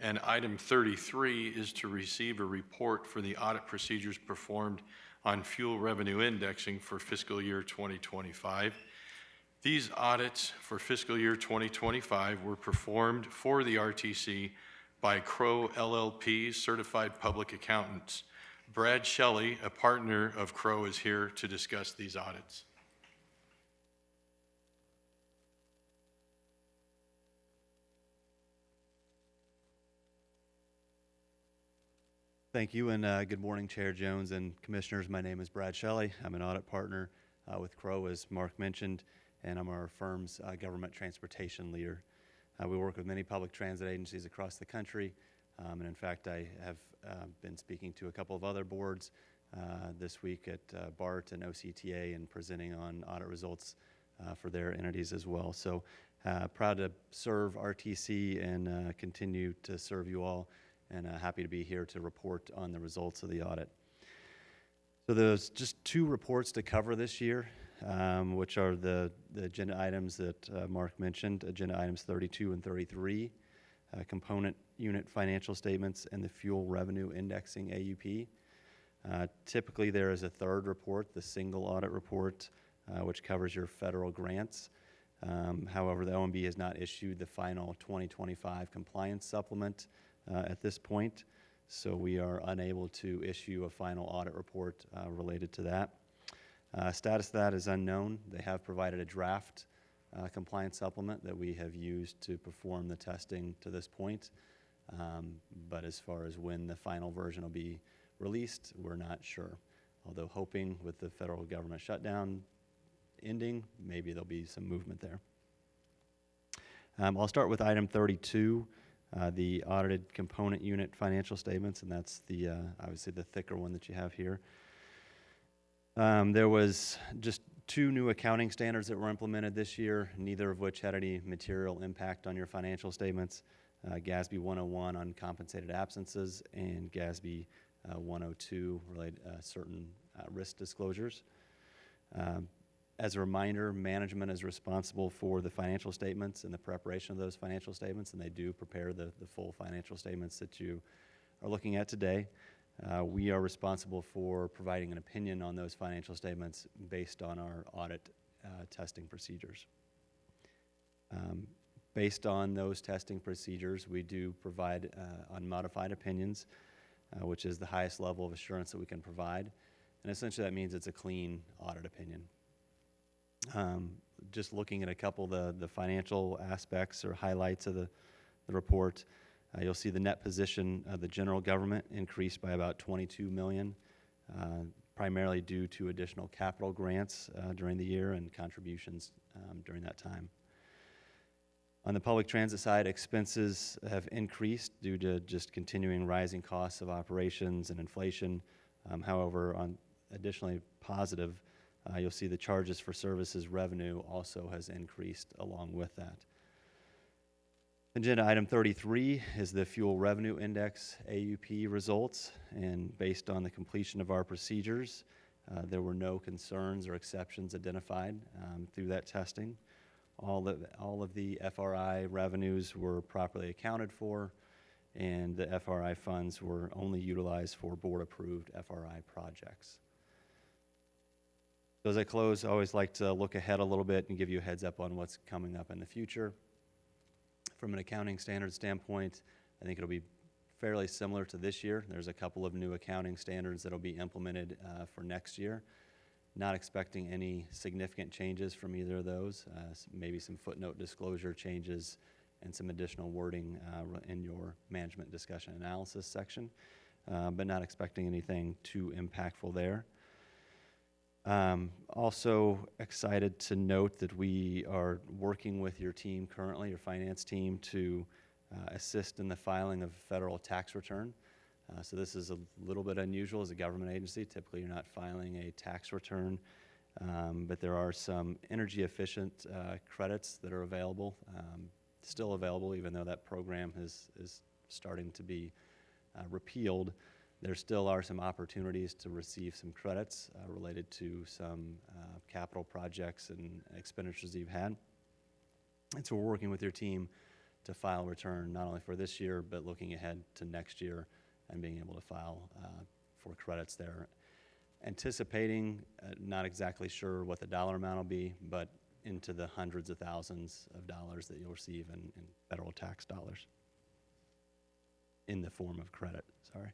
And item 33 is to receive a report for the audit procedures performed on fuel revenue indexing for fiscal year 2025. These audits for fiscal year 2025 were performed for the RTC by Crow LLP Certified Public Accountants. Brad Shelley, a partner of Crow, is here to discuss these audits. Thank you, and good morning, Chair Jones and Commissioners. My name is Brad Shelley. I'm an audit partner with Crow, as Mark mentioned, and I'm our firm's government transportation leader. We work with many public transit agencies across the country, and in fact, I have been speaking to a couple of other boards this week at BART and OCTA and presenting on audit results for their entities as well. So proud to serve RTC and continue to serve you all, and happy to be here to report on the results of the audit. So there's just 2 reports to cover this year, which are the agenda items that Mark mentioned, agenda items 32 and 33, component unit financial statements, and the fuel revenue indexing AUP. Typically, there is a 3rd report, the single audit report, which covers your federal grants. However, the OMB has not issued the final 2025 compliance supplement at this point, so we are unable to issue a final audit report related to that. Status of that is unknown. They have provided a draft compliance supplement that we have used to perform the testing to this point, but as far as when the final version will be released, we're not sure. Although hoping with the federal government shutdown ending, maybe there'll be some movement there. I'll start with item 32. The audited component unit financial statements, and that's the obviously the thicker one that you have here. There was just 2 new accounting standards that were implemented this year, neither of which had any material impact on your financial statements. GASB 101 on compensated absences and GASB 102 related certain risk disclosures. As a reminder, management is responsible for the financial statements and the preparation of those financial statements, and they do prepare the full financial statements that you are looking at today. We are responsible for providing an opinion on those financial statements based on our audit testing procedures. Based on those testing procedures, we do provide unmodified opinions, which is the highest level of assurance that we can provide, and essentially that means it's a clean audit opinion. Just looking at a couple of the financial aspects or highlights of the report, you'll see the net position of the general government increased by about $22 million, primarily due to additional capital grants during the year and contributions during that time. On the public transit side, expenses have increased due to just continuing rising costs of operations and inflation. However, additionally positive, you'll see the charges for services revenue also has increased along with that. Agenda item 33 is the fuel revenue index AUP results, and based on the completion of our procedures, there were no concerns or exceptions identified through that testing. All of the FRI revenues were properly accounted for, and the FRI funds were only utilized for board-approved FRI projects. So as I close, I always like to look ahead a little bit and give you a heads up on what's coming up in the future. From an accounting standard standpoint, I think it'll be fairly similar to this year. There's a couple of new accounting standards that will be implemented for next year. Not expecting any significant changes from either of those, maybe some footnote disclosure changes and some additional wording in your management discussion analysis section, but not expecting anything too impactful there. Also excited to note that we are working with your team currently, your finance team, to assist in the filing of federal tax return. So this is a little bit unusual as a government agency. Typically, you're not filing a tax return, but there are some energy efficient credits that are available, still available, even though that program is starting to be repealed. There still are some opportunities to receive some credits related to some capital projects and expenditures that you've had. And so we're working with your team to file return not only for this year, but looking ahead to next year and being able to file for credits there. Anticipating, not exactly sure what the dollar amount will be, but into the hundreds of thousands of dollars that you'll receive in federal tax dollars in the form of credit, sorry.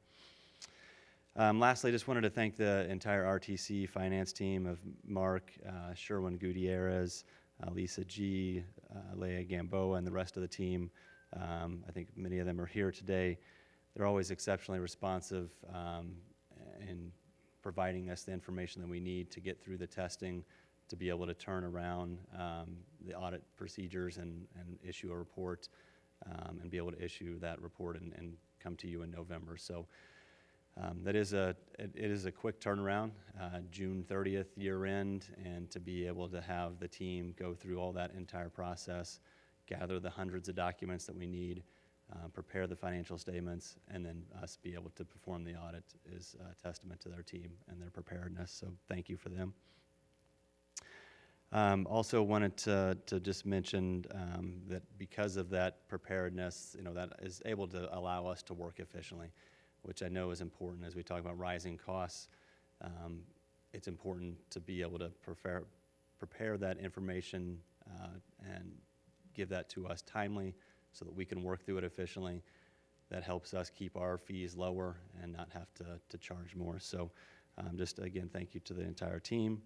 Lastly, just wanted to thank the entire RTC finance team of Mark, Sherwin Gutierrez, Lisa G, Leah Gamboa, and the rest of the team. I think many of them are here today. They're always exceptionally responsive in providing us the information that we need to get through the testing, to be able to turn around the audit procedures and issue a report, and be able to issue that report and come to you in November. So it is a quick turnaround, June 30th year end, and to be able to have the team go through all that entire process, gather the hundreds of documents that we need, prepare the financial statements, and then us be able to perform the audit is a testament to their team and their preparedness. So thank you for them. Also wanted to just mention that because of that preparedness, that is able to allow us to work efficiently, which I know is important as we talk about rising costs. It's important to be able to prepare that information and give that to us timely so that we can work through it efficiently. That helps us keep our fees lower and not have to charge more. So just again, thank you to the entire team.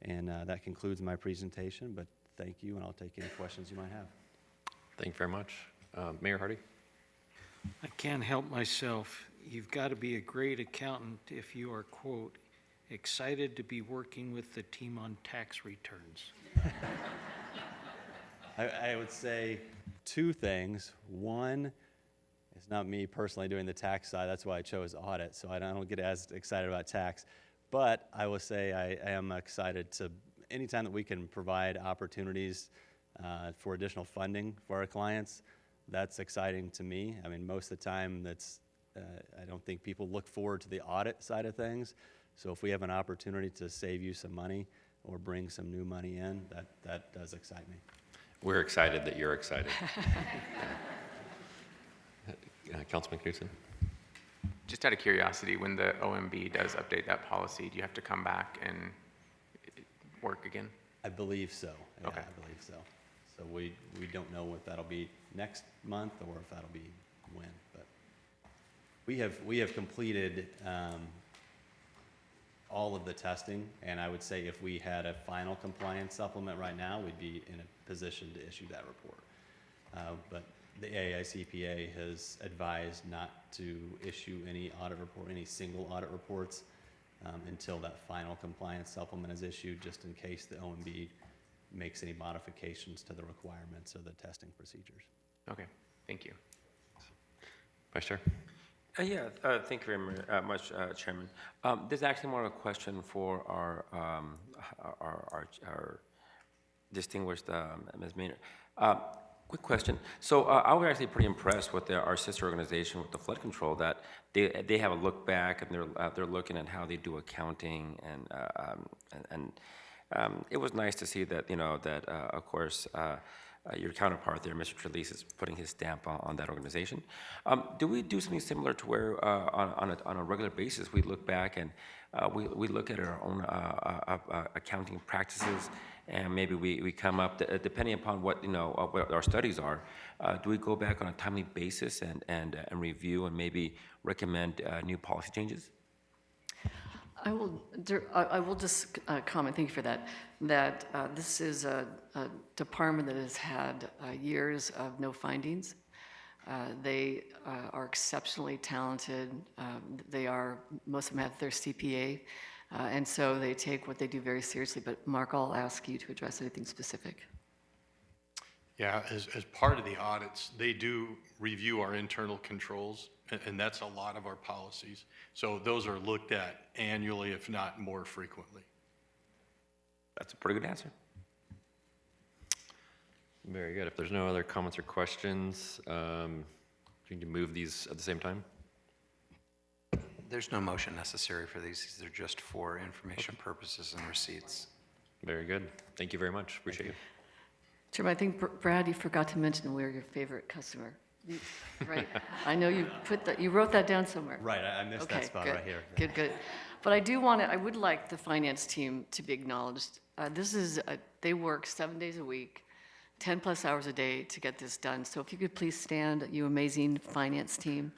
And that concludes my presentation, but thank you, and I'll take any questions you might have. Thank you very much. Mayor Hardy? I can't help myself. You've got to be a great accountant if you are, quote, excited to be working with the team on tax returns. I would say two things. One, it's not me personally doing the tax side. That's why I chose audit, so I don't get as excited about tax. But I will say I am excited to, anytime that we can provide opportunities for additional funding for our clients, that's exciting to me. I mean, most of the time I don't think people look forward to the audit side of things. So if we have an opportunity to save you some money or bring some new money in, that does excite me. We're excited that you're excited. Councilman Knudsen? Just out of curiosity, when the OMB does update that policy, do you have to come back and work again? I believe so. Yeah, Okay. I believe so. So we don't know if that'll be next month or if that'll be when, but we have completed all of the testing, and I would say if we had a final compliance supplement right now, we'd be in a position to issue that report. But the AICPA has advised not to issue any audit report, any single audit reports until that final compliance supplement is issued, just in case the OMB makes any modifications to the requirements of the testing procedures. Okay, thank you. Vice Chair? Thank you very much, Chairman. This is actually more of a question for our distinguished Ms. Maynard. Quick question. So I was actually pretty impressed with our sister organization with the flood control, that they have a look back and they're looking at how they do accounting, and it was nice to see that of course your counterpart there, Mr. Trelease, is putting his stamp on that organization. Do we do something similar to where on a regular basis we look back and we look at our own accounting practices, and maybe we come up, depending upon what what our studies are, do we go back on a timely basis and review and maybe recommend new policy changes? I will just comment, thank you for that, this is a department that has had years of no findings. They are exceptionally talented. Most of them have their CPA. And so they take what they do very seriously. But Mark, I'll ask you to address anything specific. Yeah, as part of the audits, they do review our internal controls, and that's a lot of our policies. So those are looked at annually, if not more frequently. That's a pretty good answer. Very good. If there's no other comments or questions, you can move these at the same time. There's no motion necessary for these. These are just for information purposes and receipts. Very good. Thank you very much. Appreciate you. Chairman, I think, Brad, you forgot to mention we're your favorite customer. Right? I know you wrote that down somewhere. Right, I missed that spot good, right here. Good, good. But I would like the finance team to be acknowledged. They work 7 days a week, 10 plus hours a day to get this done. So if you could please stand, you amazing finance team.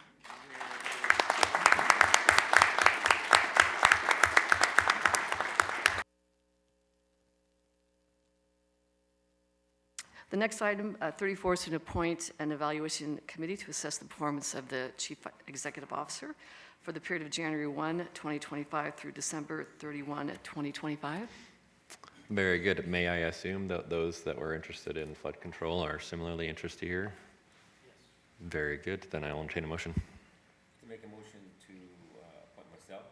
The next item, 34, is to appoint an evaluation committee to assess the performance of the Chief Executive Officer for the period of January 1, 2025 through December 31, 2025. Very good. May I assume that those that were interested in flood control are similarly interested here? Yes. Very good. Then I'll entertain a motion. To make a motion to appoint myself,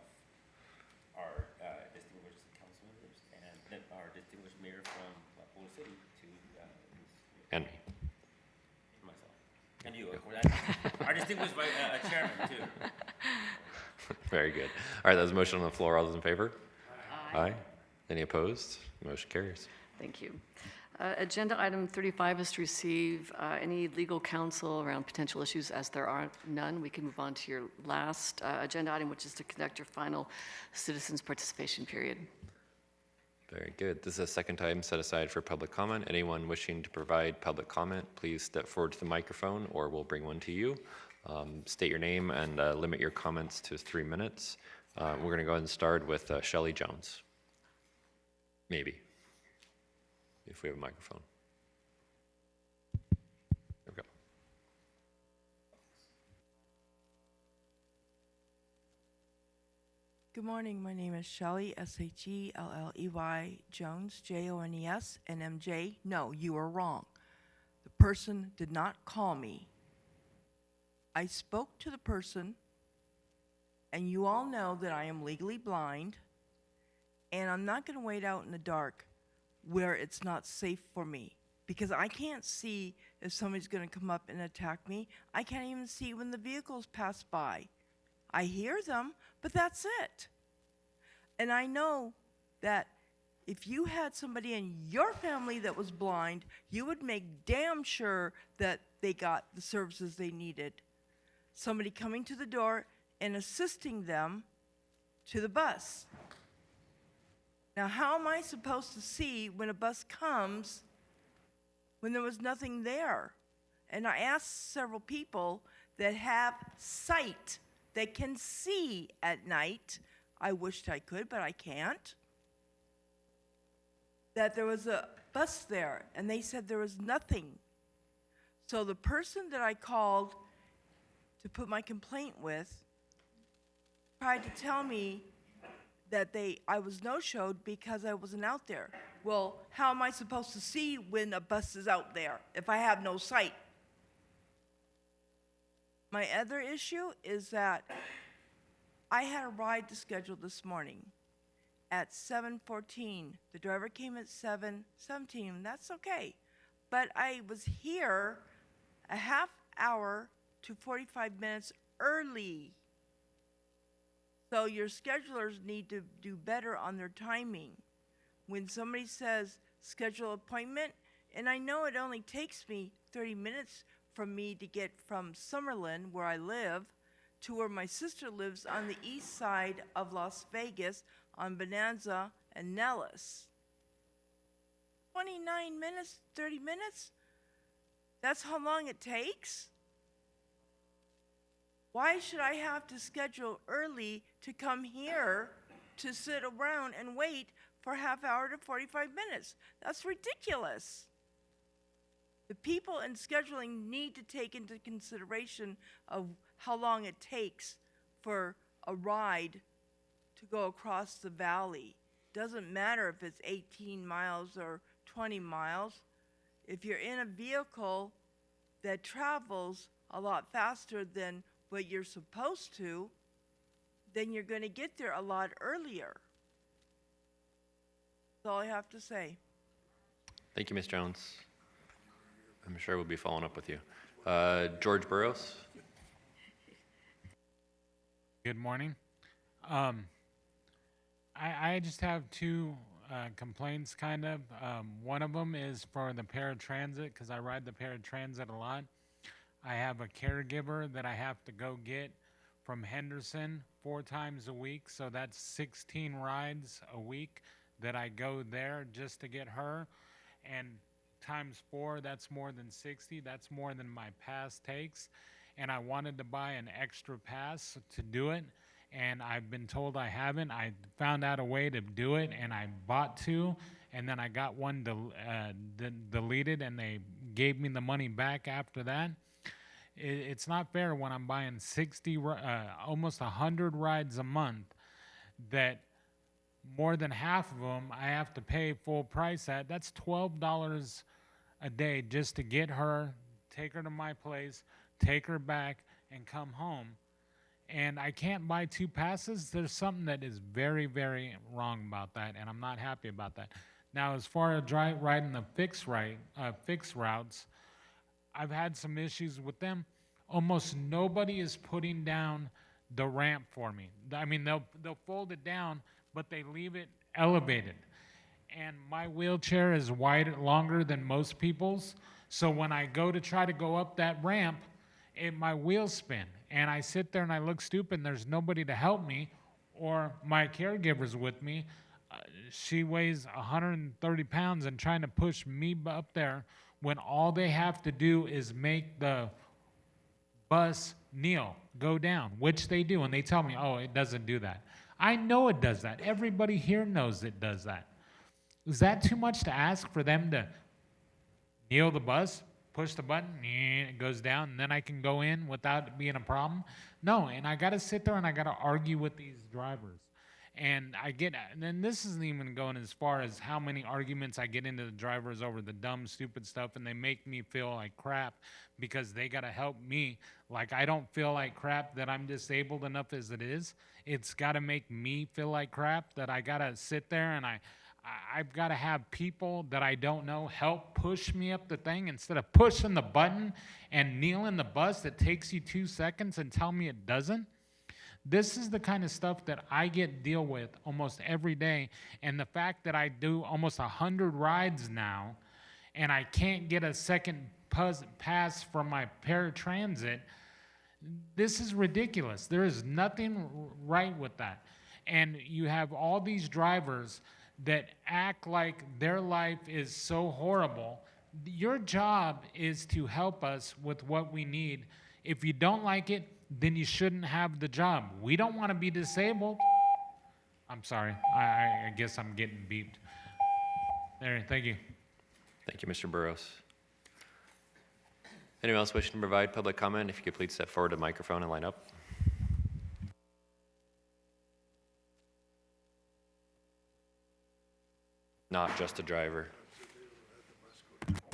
our distinguished council members, and then our distinguished mayor from Polo City to And me. myself. And you, of course. Our distinguished chairman, too. Very good. All right, there's a motion on the floor. All those in favor? Aye. Any opposed? Motion carries. Thank you. Agenda item 35 is to receive any legal counsel around potential issues. As there are none, we can move on to your last agenda item, which is to conduct your final citizens participation period. Very good. This is a second time set aside for public comment. Anyone wishing to provide public comment, please step forward to the microphone or we'll bring one to you. State your name and limit your comments to 3 minutes. We're going to go ahead and start with Shelley Jones. Maybe, if we have a microphone. There we go. Good morning. My name is Shelley, S-H-E-L-L-E-Y, Jones, J-O-N-E-S, and M-J. No, you are wrong. The person did not call me. I spoke to the person, and you all know that I am legally blind, and I'm not going to wait out in the dark where it's not safe for me, because I can't see if somebody's going to come up and attack me. I can't even see when the vehicles pass by. I hear them, but that's it. And I know that if you had somebody in your family that was blind, you would make damn sure that they got the services they needed. Somebody coming to the door and assisting them to the bus. Now, how am I supposed to see when a bus comes when there was nothing there? And I asked several people that have sight, that can see at night. I wished I could, but I can't. That there was a bus there, and they said there was nothing. So the person that I called to put my complaint with tried to tell me that I was no-showed because I wasn't out there. Well, how am I supposed to see when a bus is out there if I have no sight? My other issue is that I had a ride to schedule this morning at 7:14. The driver came at 7:17. That's okay. But I was here a half hour to 45 minutes early. So your schedulers need to do better on their timing. When somebody says schedule appointment, and I know it only takes me 30 minutes from me to get from Summerlin, where I live, to where my sister lives on the east side of Las Vegas on Bonanza and Nellis. 29 minutes, 30 minutes? That's how long it takes? Why should I have to schedule early to come here to sit around and wait for half hour to 45 minutes? That's ridiculous. The people in scheduling need to take into consideration of how long it takes for a ride to go across the valley. Doesn't matter if it's 18 miles or 20 miles. If you're in a vehicle that travels a lot faster than what you're supposed to, then you're going to get there a lot earlier. That's all I have to say. Thank you, Ms. Jones. I'm sure we'll be following up with you. George Burrows. Good morning. I just have two complaints, kind of. One of them is for the paratransit, because I ride the paratransit a lot. I have a caregiver that I have to go get from Henderson 4 times a week, so that's 16 rides a week that I go there just to get her. And times 4, that's more than 60. That's more than my pass takes. And I wanted to buy an extra pass to do it, and I've been told I haven't. I found out a way to do it, and I bought 2, and then I got one deleted, and they gave me the money back after that. It's not fair when I'm buying 60, almost 100 rides a month, that more than half of them I have to pay full price at. That's $12 a day just to get her, take her to my place, take her back, and come home. And I can't buy 2 passes. There's something that is very, very wrong about that, and I'm not happy about that. Now, as far as riding the fixed routes, I've had some issues with them. Almost nobody is putting down the ramp for me. I mean, they'll fold it down, but they leave it elevated. And my wheelchair is longer than most people's, so when I go to try to go up that ramp, my wheels spin, and I sit there and I look stupid, and there's nobody to help me, or my caregiver's with me. She weighs 130 pounds and trying to push me up there when all they have to do is make the bus kneel, go down, which they do, and they tell me, oh, it doesn't do that. I know it does that. Everybody here knows it does that. Is that too much to ask for them to kneel the bus, push the button, it goes down, and then I can go in without it being a problem? No, and I got to sit there and I got to argue with these drivers. And then this isn't even going as far as how many arguments I get into the drivers over the dumb, stupid stuff, and they make me feel like crap because they got to help me. Like, I don't feel like crap that I'm disabled enough as it is. It's got to make me feel like crap that I got to sit there and I've got to have people that I don't know help push me up the thing instead of pushing the button and kneeling the bus that takes you 2 seconds and tell me it doesn't. This is the kind of stuff that I deal with almost every day, and the fact that I do almost 100 rides now and I can't get a second pass for my paratransit, this is ridiculous. There is nothing right with that. And you have all these drivers that act like their life is so horrible. Your job is to help us with what we need. If you don't like it, then you shouldn't have the job. We don't want to be disabled. I'm sorry. I guess I'm getting beeped. There, thank you. Thank you, Mr. Burrows. Anyone else wishing to provide public comment? If you could please step forward to the microphone and line up. Not just a driver.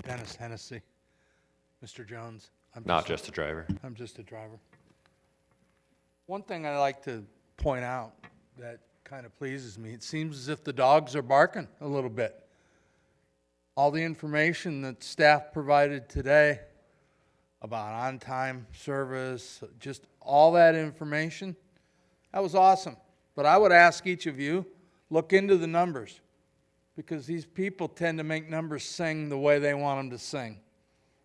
Dennis Hennessy. Mr. Jones. Not just a driver. I'm just a driver. One thing I like to point out that kind of pleases me, it seems as if the dogs are barking a little bit. All the information that staff provided today about on-time service, just all that information, that was awesome. But I would ask each of you, look into the numbers, because these people tend to make numbers sing the way they want them to sing.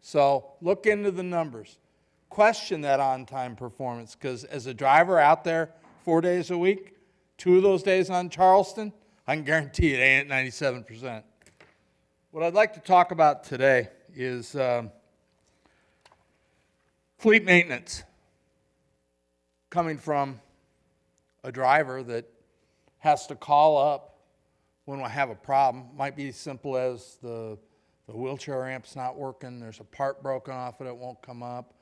So look into the numbers. Question that on-time performance, because as a driver out there 4 days a week, 2 of those days on Charleston, I can guarantee it ain't at 97%. What I'd like to talk about today is fleet maintenance, coming from a driver that has to call up when I have a problem. Might be as simple as the wheelchair ramp's not working, there's a part broken off it, it won't come up.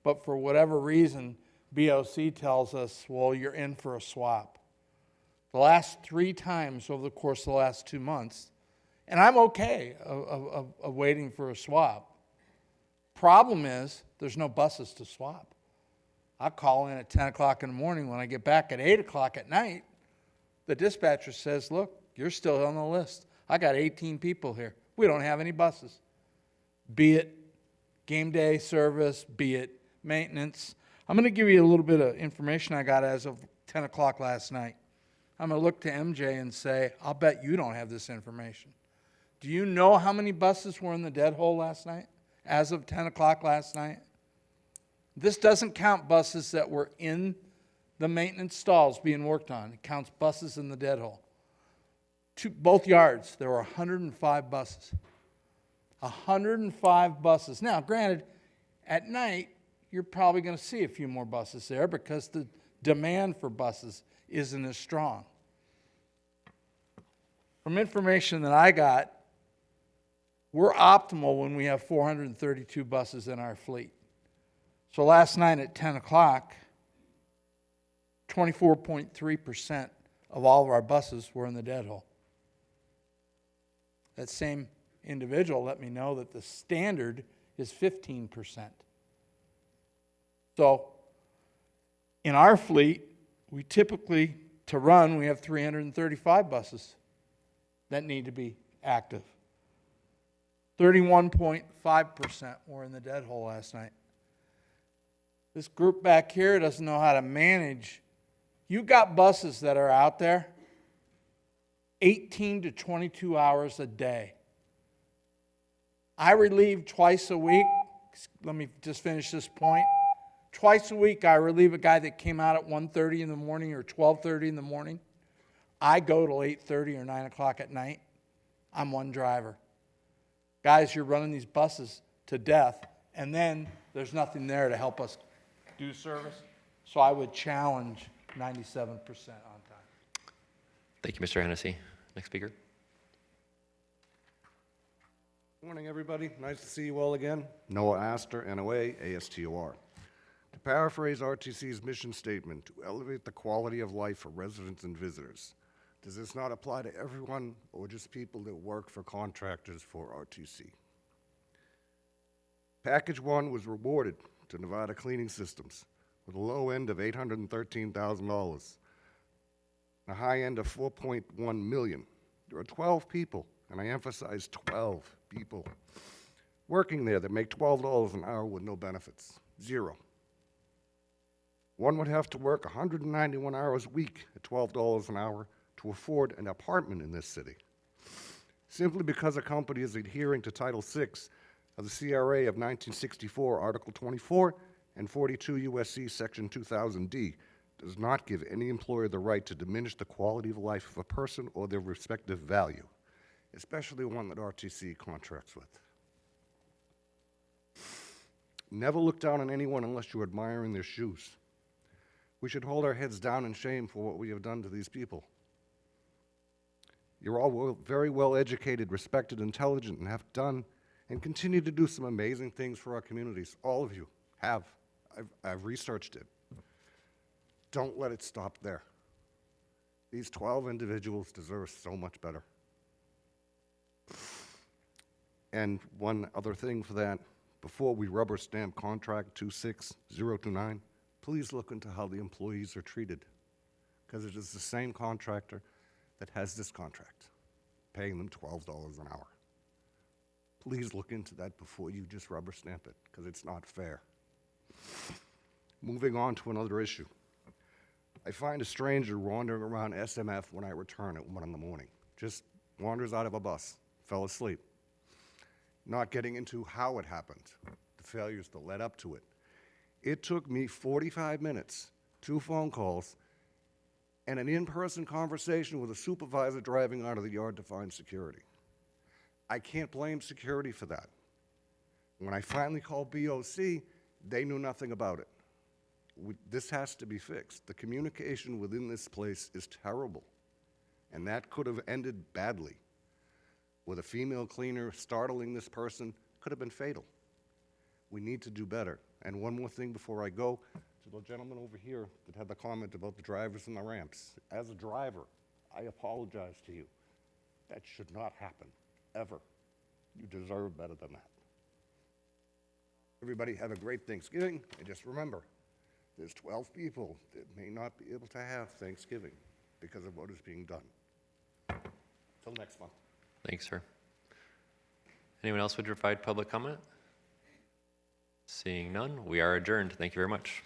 But for whatever reason, BOC tells us, well, you're in for a swap. the last 3 times over the course of the last 2 months, and I'm okay of waiting for a swap. Problem is, there's no buses to swap. I call in at 10 o'clock in the morning. When I get back at 8 o'clock at night, the dispatcher says, look, you're still on the list. I got 18 people here. We don't have any buses. Be it game day service, be it maintenance. I'm going to give you a little bit of information I got as of 10 o'clock last night. I'm going to look to MJ and say, I'll bet you don't have this information. Do you know how many buses were in the dead hole last night, as of 10 o'clock last night? This doesn't count buses that were in the maintenance stalls being worked on. It counts buses in the dead hole. Both yards, there were 105 buses. 105 buses. Now, granted, at night, you're probably going to see a few more buses there because the demand for buses isn't as strong. From information that I got, we're optimal when we have 432 buses in our fleet. So last night at 10 o'clock, 24.3% of all of our buses were in the dead hole. That same individual let me know that the standard is 15%. So in our fleet, we typically, to run, we have 335 buses that need to be active. 31.5% were in the dead hole last night. This group back here doesn't know how to manage. You got buses that are out there 18 to 22 hours a day. I relieve twice a week. Let me just finish this point. Twice a week, I relieve a guy that came out at 1:30 in the morning or 12:30 in the morning. I go till 8:30 or 9 o'clock at night. I'm one driver. Guys, you're running these buses to death, and then there's nothing there to help us do service. So I would challenge 97% on time. Thank you, Mr. Hennessy. Next speaker. Morning, everybody. Nice to see you all again. Noah Astor, NOA, ASTOR. To paraphrase RTC's mission statement, to elevate the quality of life for residents and visitors. Does this not apply to everyone or just people that work for contractors for RTC? Package 1 was rewarded to Nevada Cleaning Systems with a low end of $813,000, a high end of $4.1 million. There are 12 people, and I emphasize 12 people, working there that make $12 an hour with no benefits. Zero. One would have to work 191 hours a week at $12 an hour to afford an apartment in this city, simply because a company is adhering to Title VI of the CRA of 1964, Article 24, and 42 U.S.C. Section 2000D, does not give any employer the right to diminish the quality of life of a person or their respective value, especially one that RTC contracts with. Never look down on anyone unless you're admiring their shoes. We should hold our heads down in shame for what we have done to these people. You're all very well educated, respected, intelligent, and have done and continue to do some amazing things for our communities. All of you have. I've researched it. Don't let it stop there. These 12 individuals deserve so much better. And one other thing for that, before we rubber stamp contract 26029, please look into how the employees are treated, because it is the same contractor that has this contract, paying them $12 an hour. Please look into that before you just rubber stamp it, because it's not fair. Moving on to another issue. I find a stranger wandering around SMF when I return at 1 in the morning. Just wanders out of a bus, fell asleep. Not getting into how it happened, the failures that led up to it. It took me 45 minutes, 2 phone calls, and an in-person conversation with a supervisor driving out of the yard to find security. I can't blame security for that. When I finally called BOC, they knew nothing about it. This has to be fixed. The communication within this place is terrible, and that could have ended badly. With a female cleaner startling this person, could have been fatal. We need to do better. And one more thing before I go, to the gentleman over here that had the comment about the drivers and the ramps. As a driver, I apologize to you. That should not happen, ever. You deserve better than that. Everybody have a great Thanksgiving, and just remember, there's 12 people that may not be able to have Thanksgiving because of what is being done. Till next month. Thanks, sir. Anyone else would provide public comment? Seeing none, we are adjourned. Thank you very much.